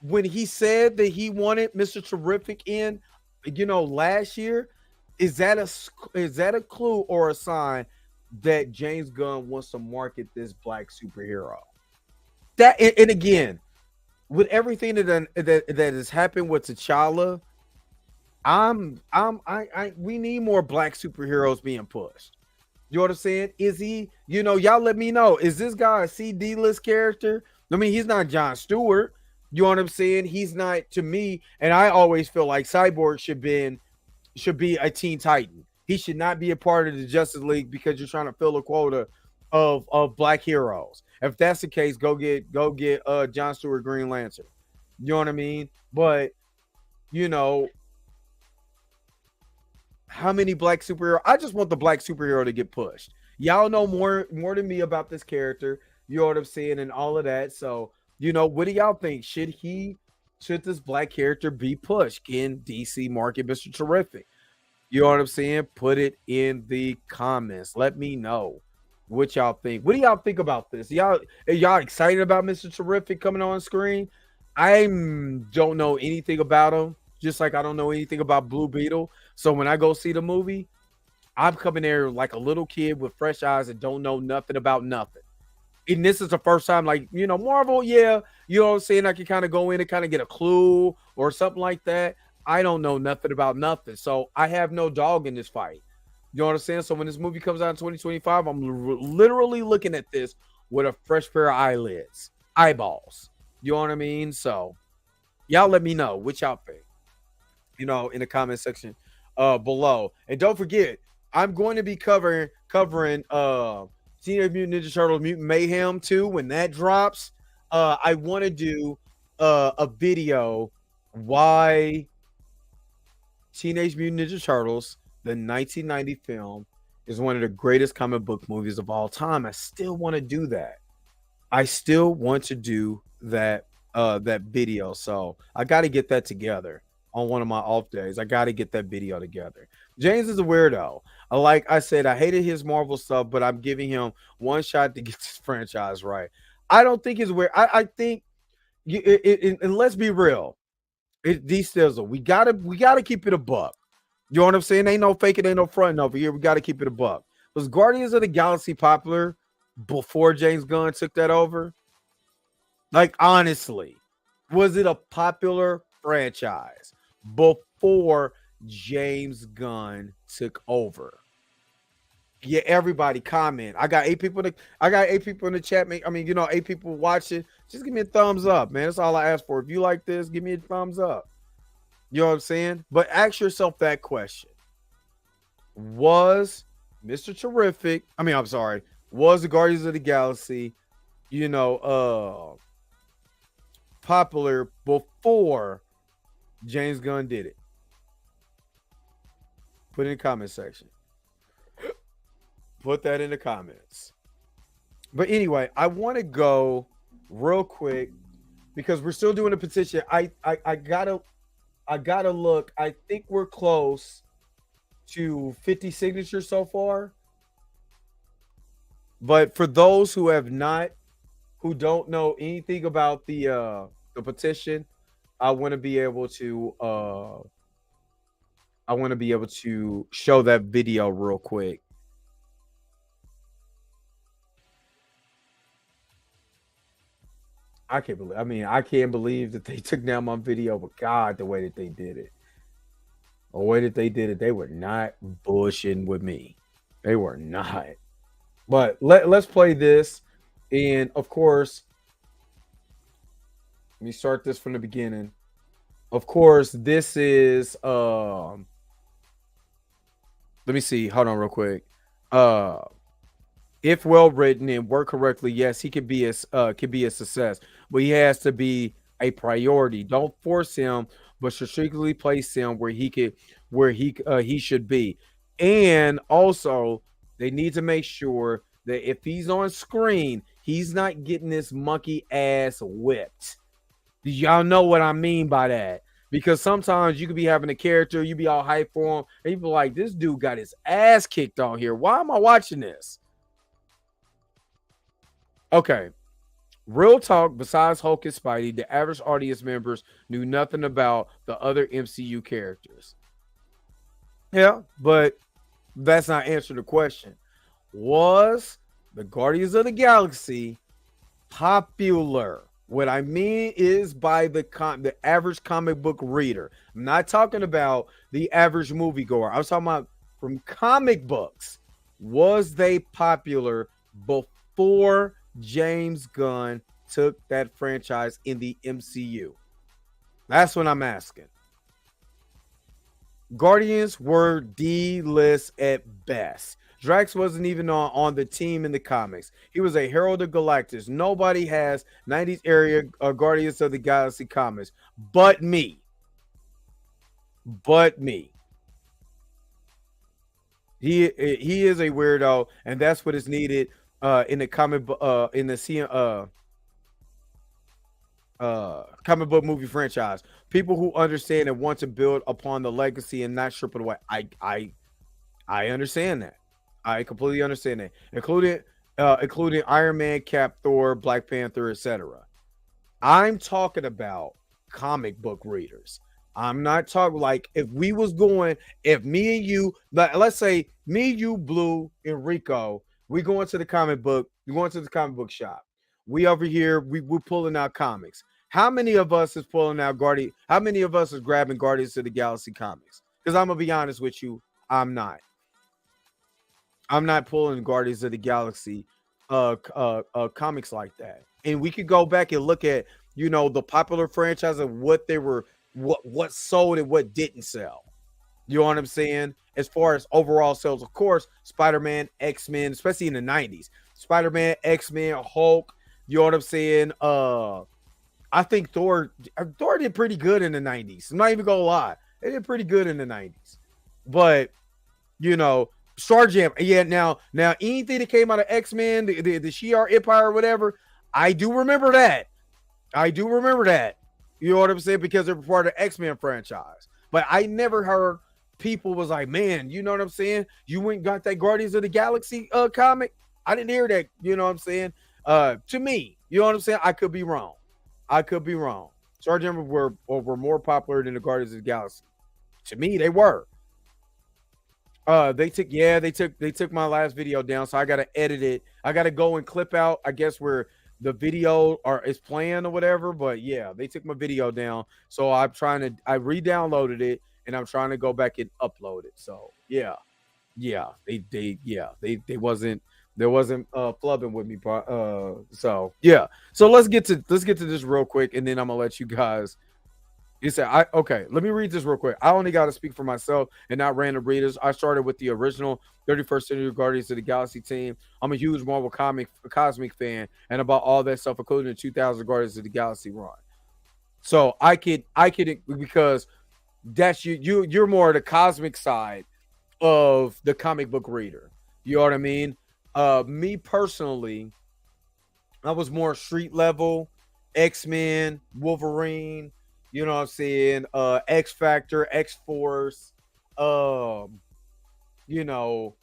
when he said that he wanted Mr. Terrific in, last year, is that a clue or a sign that James Gunn wants to market this black superhero? That and again, with everything that has happened with T'Challa, we need more black superheroes being pushed. You know what I'm saying? Is he, y'all let me know. Is this guy a CD list character? I mean, he's not John Stewart. You know what I'm saying? He's not to me, and I always feel like Cyborg should be a Teen Titan. He should not be a part of the Justice League because you're trying to fill a quota of black heroes. If that's the case, go get John Stewart Green Lantern. You know what I mean? But you know, how many black superhero? I just want the black superhero to get pushed. Y'all know more than me about this character. You know what I'm saying, and all of that. So, what do y'all think? Should this black character be pushed? Can DC market Mr. Terrific? You know what I'm saying? Put it in the comments. Let me know what y'all think. What do y'all think about this? Are y'all excited about Mr. Terrific coming on screen? I don't know anything about him, just like I don't know anything about Blue Beetle. So when I go see the movie, I'm coming there like a little kid with fresh eyes and don't know nothing about nothing. And this is the first time, like, Marvel, yeah, you know what I'm saying? I can kind of go in and kind of get a clue or something like that. I don't know nothing about nothing. So I have no dog in this fight. You know what I'm saying? So when this movie comes out in 2025, I'm literally looking at this with a fresh pair of eyeballs. You know what I mean? So y'all let me know what y'all think, in the comment section below. And don't forget, I'm going to be covering Teenage Mutant Ninja Turtles Mutant Mayhem 2 when that drops. I want to do a video why Teenage Mutant Ninja Turtles, the 1990 film, is one of the greatest comic book movies of all time. I still want to do that. I still want to do that video. So I got to get that together on one of my off days. I got to get that video together. James is a weirdo. Like I said, I hated his Marvel stuff, but I'm giving him one shot to get this franchise right. I don't think it's weird. I think and let's be real. D Stizzle, we gotta keep it a buck. You know what I'm saying? Ain't no faking, ain't no fronting over here. We gotta keep it a buck. Was Guardians of the Galaxy popular before James Gunn took that over? Like, honestly, was it a popular franchise before James Gunn took over? Yeah, everybody comment. I got 8 people in the chat. I mean, 8 people watching. Just give me a thumbs up, man. That's all I ask for. If you like this, give me a thumbs up. You know what I'm saying? But ask yourself that question. Was Mr. Terrific, was the Guardians of the Galaxy, popular before James Gunn did it? Put it in the comment section. Put that in the comments. But anyway, I want to go real quick because we're still doing a petition. I gotta look. I think we're close to 50 signatures so far. But for those who don't know anything about the petition, I want to be able to show that video real quick. I can't believe that they took down my video, but God, the way that they did it. They were not bullshitting with me. They were not. But let's play this. And of course, let me start this from the beginning. Of course, this is let me see. Hold on real quick. If well written and work correctly, yes, he could be a success, but he has to be a priority. Don't force him, but strategically place him where he should be. And also, they need to make sure that if he's on screen, he's not getting this monkey ass whipped. Y'all know what I mean by that. Because sometimes you could be having a character, you be all hyped for him, and you be like, this dude got his ass kicked on here. Why am I watching this? Okay. Real talk, besides Hulk and Spidey, the average audience members knew nothing about the other MCU characters. Yeah, but that's not answering the question. Was the Guardians of the Galaxy popular? What I mean is by the average comic book reader. I'm not talking about the average moviegoer. I was talking about from comic books. Was they popular before James Gunn took that franchise in the MCU? That's what I'm asking. Guardians were D-list at best. Drax wasn't even on the team in the comics. He was a Herald of Galactus. Nobody has 90s area Guardians of the Galaxy comics but me. But me. He is a weirdo, and that's what is needed in the comic book movie franchise. People who understand and want to build upon the legacy and not strip it away. I understand that. I completely understand that, including Iron Man, Cap, Thor, Black Panther, etc. I'm talking about comic book readers. I'm not talking like if me and you, let's say me, you, Blue, and Rico, we going to the comic book shop. We over here, we're pulling out comics. How many of us is pulling out Guardian? How many of us is grabbing Guardians of the Galaxy comics? Because I'm gonna be honest with you, I'm not. I'm not pulling Guardians of the Galaxy comics like that. And we could go back and look at, the popular franchise of what they were, what sold and what didn't sell. You know what I'm saying? As far as overall sales, of course, Spider-Man, X-Men, especially in the 90s. Spider-Man, X-Men, Hulk, you know what I'm saying? I think Thor did pretty good in the 90s. I'm not even gonna lie. They did pretty good in the 90s. But Star Jam. Yeah, now anything that came out of X-Men, the Shi'ar Empire or whatever, I do remember that. I do remember that. You know what I'm saying? Because they're part of the X-Men franchise. But I never heard people was like, man, you know what I'm saying? You went and got that Guardians of the Galaxy comic. I didn't hear that, you know what I'm saying? To me, you know what I'm saying? I could be wrong. I could be wrong. Star Jam were more popular than the Guardians of the Galaxy. To me, they were. They took my last video down, so I gotta edit it. I gotta go and clip out, I guess, where the video is playing or whatever. But yeah, they took my video down. So I re-downloaded it and I'm trying to go back and upload it. So they wasn't flubbing with me, so yeah. So let's get to this real quick, and then I'm gonna let you guys. You said, okay, let me read this real quick. I only got to speak for myself and not random readers. I started with the original 31st Century Guardians of the Galaxy team. I'm a huge Marvel cosmic fan and about all that stuff, including the 2000 Guardians of the Galaxy run. So I could because that's you're more the cosmic side of the comic book reader. You know what I mean? Me personally, I was more street level, X-Men, Wolverine, you know what I'm saying? X Factor, X Force, um, you know,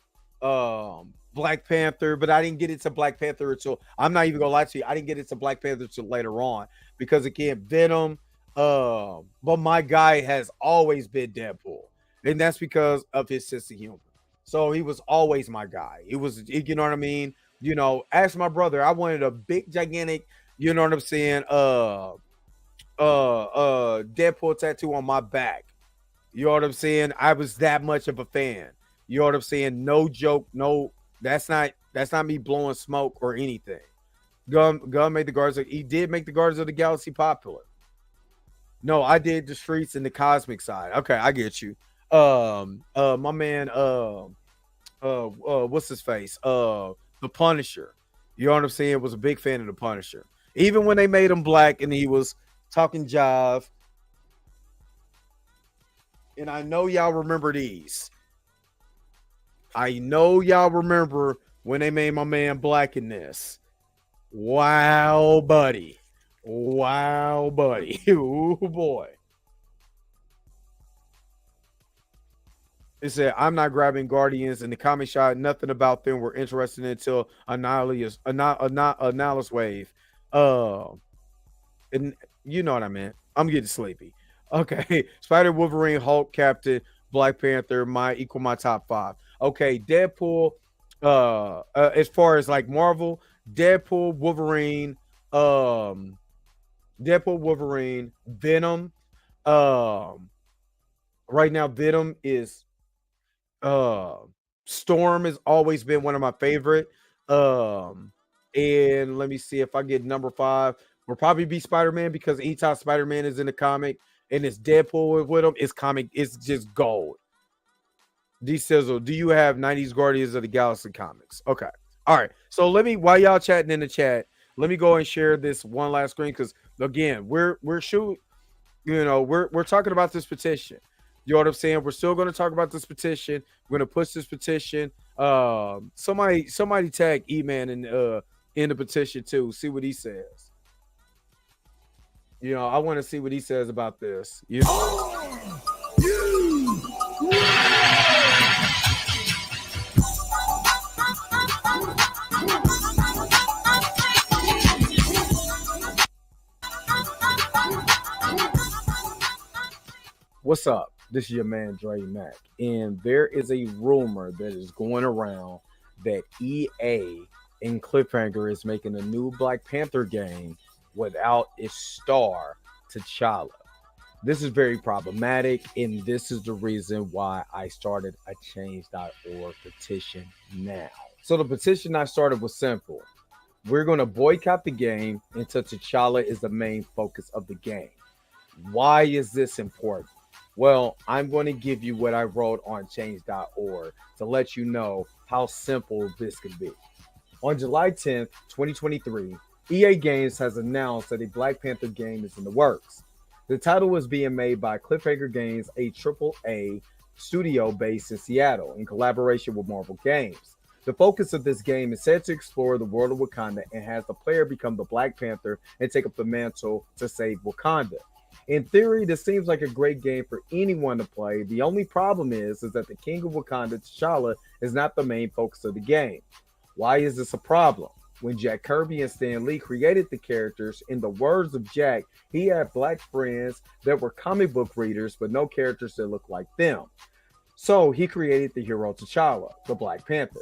Black Panther, but I didn't get into Black Panther until I'm not even gonna lie to you, I didn't get into Black Panther until later on because again, Venom, but my guy has always been Deadpool, and that's because of his sense of humor. So he was always my guy. It was, you know what I mean? Ask my brother, I wanted a big, gigantic, you know what I'm saying? Deadpool tattoo on my back. You know what I'm saying? I was that much of a fan. You know what I'm saying? No joke. No, that's not me blowing smoke or anything. Gunn made the Guardians. He did make the Guardians of the Galaxy popular. No, I did the streets and the cosmic side. Okay, I get you. My man, what's his face? The Punisher. You know what I'm saying? Was a big fan of the Punisher. Even when they made him black and he was talking jive. And I know y'all remember these. I know y'all remember when they made my man black in this. Wow, buddy. Wow, buddy. Ooh, boy. It said, I'm not grabbing Guardians in the comic shot. Nothing about them were interesting until Annihilus Wave. And you know what I meant. I'm getting sleepy. Okay. Spider, Wolverine, Hulk, Captain, Black Panther, my top 5. Okay, Deadpool, as far as like Marvel, Deadpool, Venom. Um right now Venom is uh Storm has always been one of my favorite. Um, and let me see if I get number 5. Will probably be Spider-Man because anytime Spider-Man is in the comic and it's Deadpool with him, it's just gold. D Sizzle, do you have 90s Guardians of the Galaxy comics? Okay. All right. So let me, while y'all chatting in the chat, let me go and share this one last screen because again, we're shooting, we're talking about this petition. You know what I'm saying? We're still going to talk about this petition. We're going to push this petition. Somebody tag E-Man in the petition too. See what he says. I want to see what he says about this. What's up? This is your man Dre Mack, and there is a rumor that is going around that EA and Cliffhanger is making a new Black Panther game without its star T'Challa. This is very problematic, and this is the reason why I started a change.org petition now. So the petition I started was simple. We're going to boycott the game until T'Challa is the main focus of the game. Why is this important? Well, I'm going to give you what I wrote on change.org to let you know how simple this could be. On July 10th, 2023, EA Games has announced that a Black Panther game is in the works. The title is being made by Cliffhanger Games, a AAA studio based in Seattle in collaboration with Marvel Games. The focus of this game is set to explore the world of Wakanda and has the player become the Black Panther and take up the mantle to save Wakanda. In theory, this seems like a great game for anyone to play. The only problem is that the King of Wakanda, T'Challa, is not the main focus of the game. Why is this a problem? When Jack Kirby and Stan Lee created the characters, in the words of Jack, he had Black friends that were comic book readers, but no characters that looked like them. So he created the hero T'Challa, the Black Panther.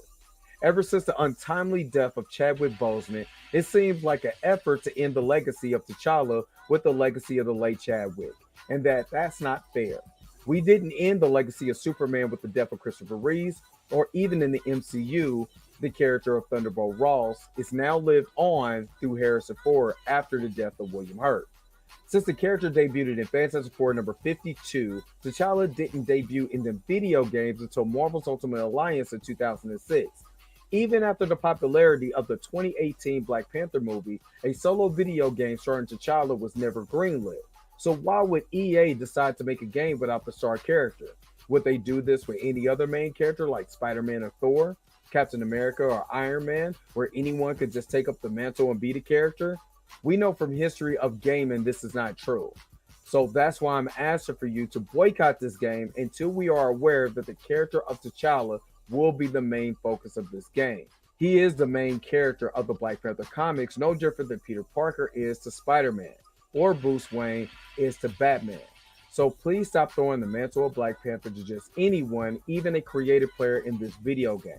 Ever since the untimely death of Chadwick Boseman, it seems like an effort to end the legacy of T'Challa with the legacy of the late Chadwick, and that's not fair. We didn't end the legacy of Superman with the death of Christopher Reeves, or even in the MCU, the character of Thunderbolt Ross is now lived on through Harrison Ford after the death of William Hurt. Since the character debuted in Fantastic Four number 52, T'Challa didn't debut in the video games until Marvel's Ultimate Alliance in 2006. Even after the popularity of the 2018 Black Panther movie, a solo video game starring T'Challa was never greenlit. So why would EA decide to make a game without the star character? Would they do this with any other main character like Spider-Man or Thor, Captain America or Iron Man, where anyone could just take up the mantle and be the character? We know from history of gaming this is not true. So that's why I'm asking for you to boycott this game until we are aware that the character of T'Challa will be the main focus of this game. He is the main character of the Black Panther comics, no different than Peter Parker is to Spider-Man, or Bruce Wayne is to Batman. So please stop throwing the mantle of Black Panther to just anyone, even a creative player in this video game.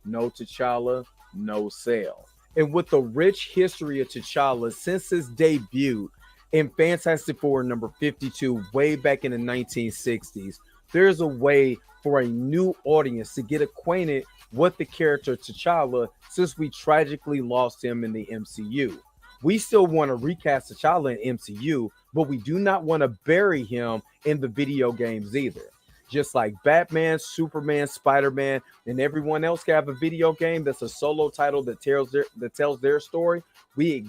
No T'Challa, no sale. And with the rich history of T'Challa since his debut in Fantastic Four number 52 way back in the 1960s, there's a way for a new audience to get acquainted with the character T'Challa since we tragically lost him in the MCU. We still want to recast T'Challa in MCU, but we do not want to bury him in the video games either. Just like Batman, Superman, Spider-Man, and everyone else can have a video game that's a solo title that tells their story, we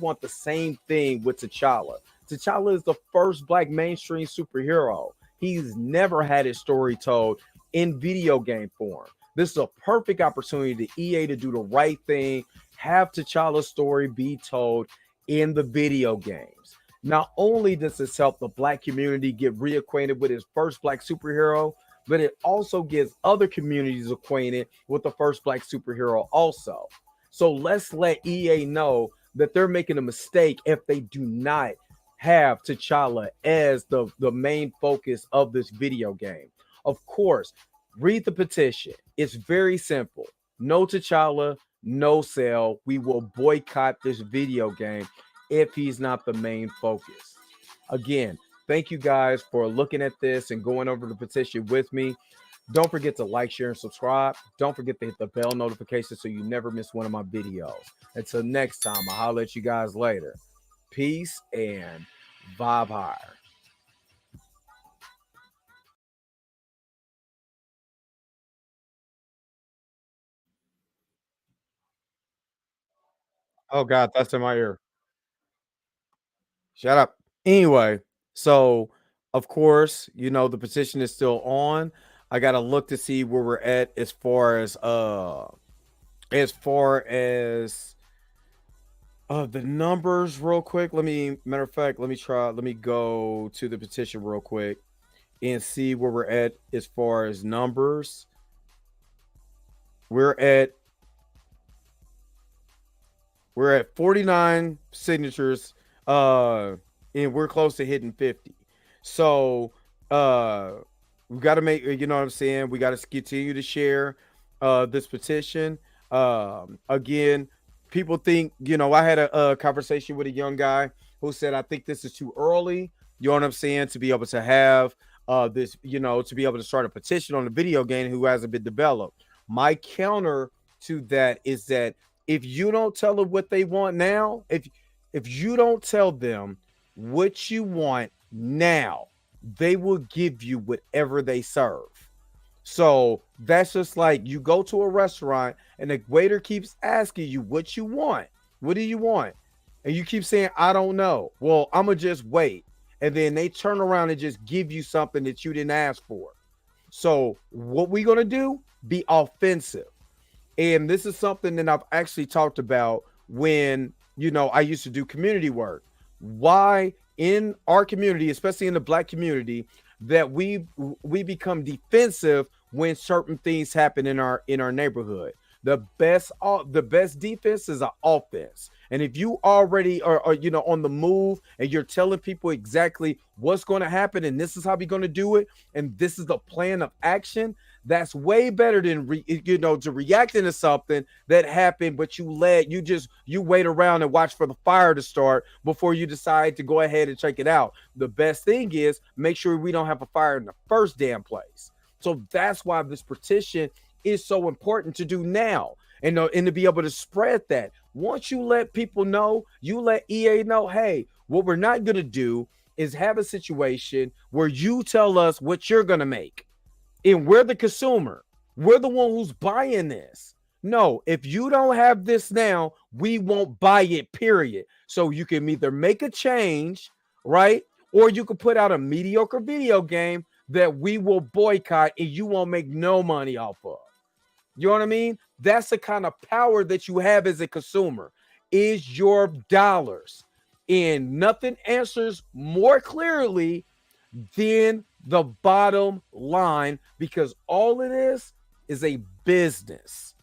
want the same thing with T'Challa. T'Challa is the first Black mainstream superhero. He's never had his story told in video game form. This is a perfect opportunity to EA to do the right thing, have T'Challa's story be told in the video games. Not only does this help the Black community get reacquainted with his first Black superhero, but it also gets other communities acquainted with the first Black superhero also. So let's let EA know that they're making a mistake if they do not have T'Challa as the main focus of this video game. Of course, read the petition. It's very simple. No T'Challa, no sale. We will boycott this video game if he's not the main focus. Again, thank you guys for looking at this and going over the petition with me. Don't forget to like, share, and subscribe. Don't forget to hit the bell notification so you never miss one of my videos. Until next time, I'll holler at you guys later. Peace and vibe higher. Oh God, that's in my ear. Shut up. Anyway, so of course, the petition is still on. I gotta look to see where we're at as far as the numbers real quick. Matter of fact, let me go to the petition real quick and see where we're at as far as numbers. We're at We're at 49 signatures, and we're close to hitting 50. So uh, we got to make, you know what I'm saying? We got to continue to share this petition. Again, people think, I had a conversation with a young guy who said, I think this is too early. You know what I'm saying? To be able to have this, to be able to start a petition on a video game who hasn't been developed. My counter to that is that if you don't tell them what they want now, if you don't tell them what you want now, they will give you whatever they serve. So that's just like you go to a restaurant and the waiter keeps asking you what you want. What do you want? And you keep saying, I don't know. Well, I'm going to just wait. And then they turn around and just give you something that you didn't ask for. So what we going to do? Be offensive. And this is something that I've actually talked about when, I used to do community work. Why in our community, especially in the Black community, that we become defensive when certain things happen in our neighborhood. The best defense is an offense. And if you already are on the move and you're telling people exactly what's going to happen and this is how we're going to do it and this is the plan of action, that's way better than to reacting to something that happened, but you wait around and watch for the fire to start before you decide to go ahead and check it out. The best thing is make sure we don't have a fire in the first damn place. So that's why this petition is so important to do now, and to be able to spread that. Once you let people know, you let EA know, hey, what we're not going to do is have a situation where you tell us what you're going to make. And we're the consumer. We're the one who's buying this. No, if you don't have this now, we won't buy it, period. So you can either make a change, right? Or you can put out a mediocre video game that we will boycott and you won't make no money off of. You know what I mean? That's the kind of power that you have as a consumer, is your dollars. And nothing answers more clearly than the bottom line, because all it is a business.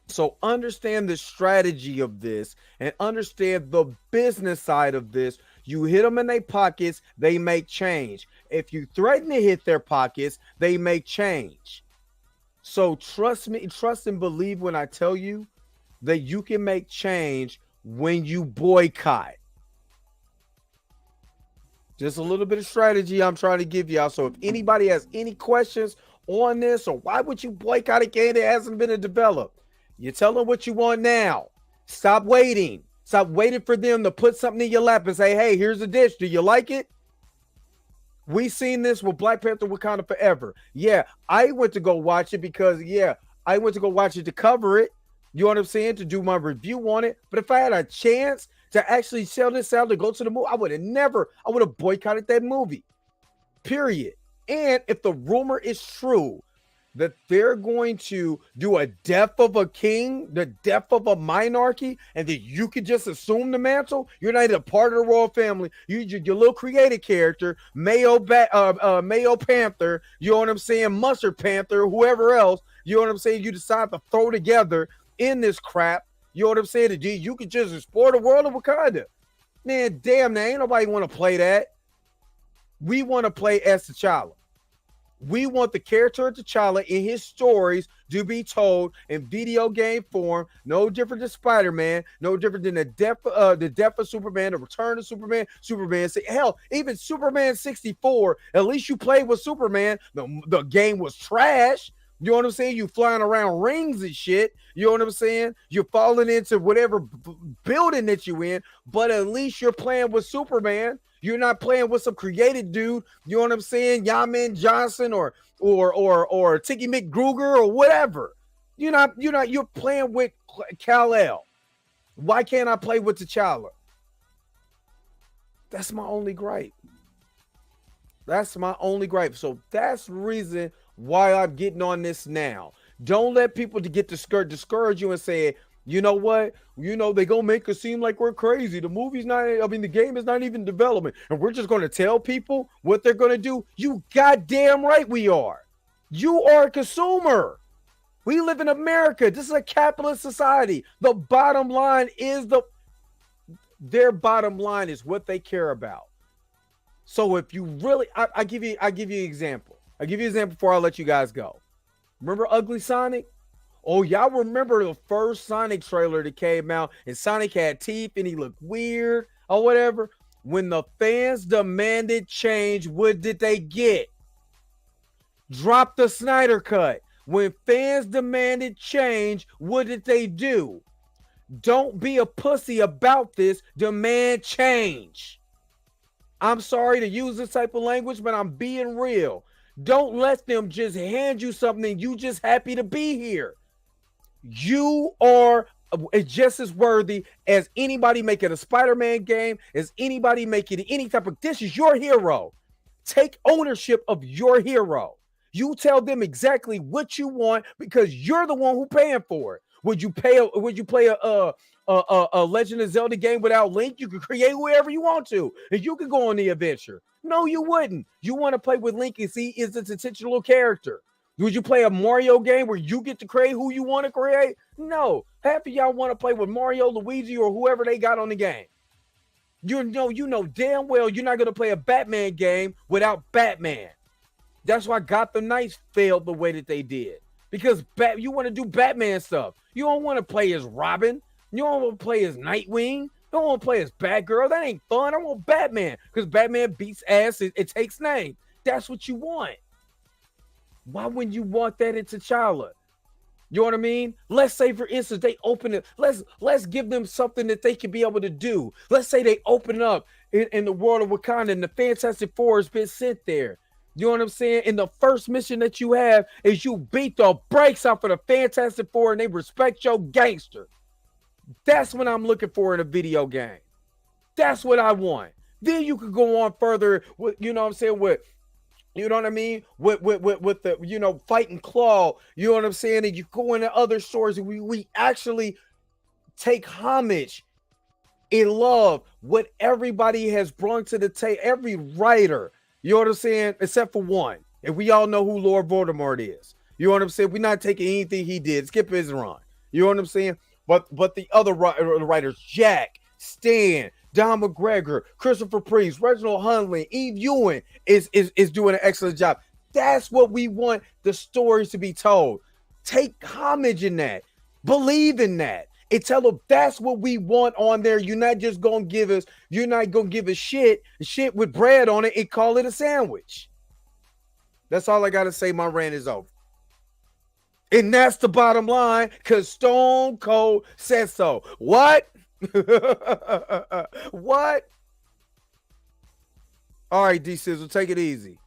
So understand the strategy of this and understand the business side of this. You hit them in their pockets, they make change. If you threaten to hit their pockets, they make change. So trust me, trust and believe when I tell you that you can make change when you boycott. Just a little bit of strategy I'm trying to give y'all. So if anybody has any questions on this, or why would you boycott a game that hasn't been developed, you tell them what you want now. Stop waiting. Stop waiting for them to put something in your lap and say, hey, here's a dish. Do you like it? We seen this with Black Panther Wakanda Forever. Yeah, I went to go watch it because, I went to go watch it to cover it. You know what I'm saying? To do my review on it. But if I had a chance to actually sell this out to go to the movie, I would have boycotted that movie. Period. And if the rumor is true that they're going to do a death of a king, the death of a monarchy, and that you could just assume the mantle, you're not even a part of the royal family. Your little created character, Mayo Panther, you know what I'm saying, Mustard Panther, whoever else, you know what I'm saying, you decide to throw together in this crap, you know what I'm saying, that you could just explore the world of Wakanda. Man, damn, there ain't nobody want to play that. We want to play as T'Challa. We want the character of T'Challa in his stories to be told in video game form, no different than Spider-Man, no different than the death of Superman, the return of Superman, Superman. Hell, even Superman 64, at least you played with Superman. The game was trash. You know what I'm saying? You flying around rings and shit. You know what I'm saying? You're falling into whatever building that you in, but at least you're playing with Superman. You're not playing with some created dude. You know what I'm saying? Yaman Johnson or Tiki McGruger or whatever. You're playing with Kal-El. Why can't I play with T'Challa? That's my only gripe. That's my only gripe. So that's the reason why I'm getting on this now. Don't let people to get discourage you and say, you know what? You know, they gonna make us seem like we're crazy. The movie's not, I mean, the game is not even development. And we're just gonna tell people what they're gonna do. You goddamn right we are. You are a consumer. We live in America. This is a capitalist society. The bottom line is their bottom line is what they care about. So if you really, I give you an example. I'll give you an example before I let you guys go. Remember Ugly Sonic? Oh, y'all remember the first Sonic trailer that came out and Sonic had teeth and he looked weird or whatever? When the fans demanded change, what did they get? Drop the Snyder Cut. When fans demanded change, what did they do? Don't be a pussy about this. Demand change. I'm sorry to use this type of language, but I'm being real. Don't let them just hand you something. You just happy to be here. You are just as worthy as anybody making a Spider-Man game, as anybody making any type of, this is your hero. Take ownership of your hero. You tell them exactly what you want because you're the one who paying for it. Would you play a Legend of Zelda game without Link? You could create whoever you want to, and you could go on the adventure. No, you wouldn't. You want to play with Link and see is this a titular character. Would you play a Mario game where you get to create who you want to create? No. Half of y'all want to play with Mario, Luigi, or whoever they got on the game. You know damn well you're not going to play a Batman game without Batman. That's why Gotham Knights failed the way that they did. Because you want to do Batman stuff. You don't want to play as Robin. You don't want to play as Nightwing. You don't want to play as Batgirl. That ain't fun. I want Batman. Because Batman beats ass. It takes name. That's what you want. Why wouldn't you want that in T'Challa? You know what I mean? Let's say, for instance, they open it. Let's give them something that they can be able to do. Let's say they open up in the world of Wakanda and the Fantastic Four has been sent there. You know what I'm saying? And the first mission that you have is you beat the brakes off of the Fantastic Four and they respect your gangster. That's what I'm looking for in a video game. That's what I want. Then you could go on further with, you know what I'm saying, with, you know what I mean? With the, you know, fighting Claw, you know what I'm saying? And you go into other stories and we actually take homage and love what everybody has brought to the table, every writer. You know what I'm saying? Except for one. And we all know who Lord Voldemort is. You know what I'm saying? We're not taking anything he did. Skip his run. You know what I'm saying? But the other writers, Jack, Stan, Don McGregor, Christopher Priest, Reginald Hundley, Eve Ewing is doing an excellent job. That's what we want the stories to be told. Take homage in that. Believe in that. And tell them that's what we want on there. You're not just gonna give us, you're not gonna give us shit with bread on it and call it a sandwich. That's all I gotta say. My rant is over. And that's the bottom line, because Stone Cold said so. What? What? All right, D-Sizzle, take it easy.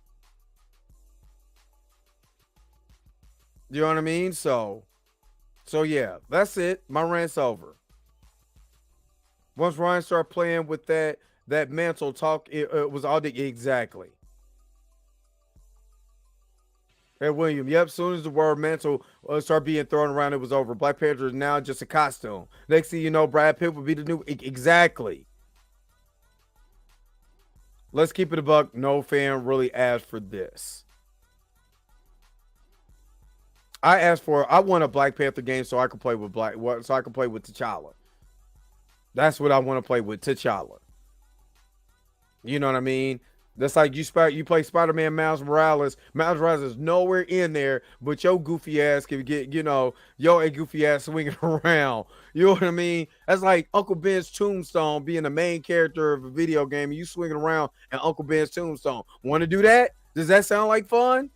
You know what I mean? So yeah, that's it. My rant's over. Once Ryan started playing with that mantle talk, it was all the exactly. Hey, William, yep, as soon as the word mantle started being thrown around, it was over. Black Panther is now just a costume. Next thing you know, Brad Pitt will be the new... Exactly. Let's keep it a buck. No fan really asked for this. I want a Black Panther game so I can play with so I can play with T'Challa. That's what I want to play with, T'Challa. You know what I mean? That's like you play Spider-Man Miles Morales. Miles Morales is nowhere in there, but your goofy ass can get, your a goofy ass swinging around. You know what I mean? That's like Uncle Ben's Tombstone being the main character of a video game, and you swinging around and Uncle Ben's Tombstone. Want to do that? Does that sound like fun?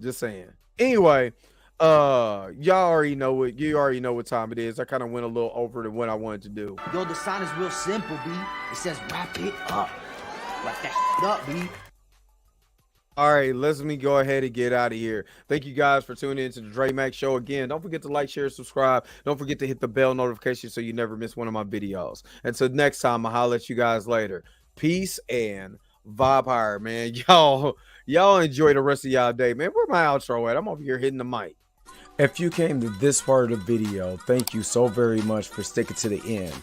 Just saying. Anyway, you already know what time it is. I kind of went a little over than what I wanted to do. Yo, the sign is real simple, B. It says wrap it up. Wrap that up, B. All right, let me go ahead and get out of here. Thank you guys for tuning in to the Dre Max Show again. Don't forget to like, share, subscribe. Don't forget to hit the bell notification so you never miss one of my videos. Until next time, I'll holler at you guys later. Peace and vibe higher, man. Y'all enjoy the rest of y'all day, man. Where my outro at? I'm over here hitting the mic. If you came to this part of the video, thank you so very much for sticking to the end.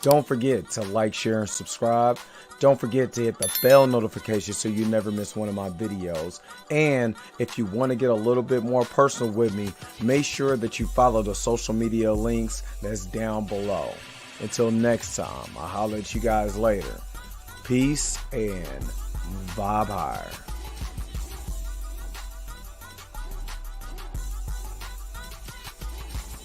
Don't forget to like, share, and subscribe. Don't forget to hit the bell notification so you never miss one of my videos. And if you want to get a little bit more personal with me, make sure that you follow the social media links that's down below. Until next time, I'll holler at you guys later. Peace and vibe higher.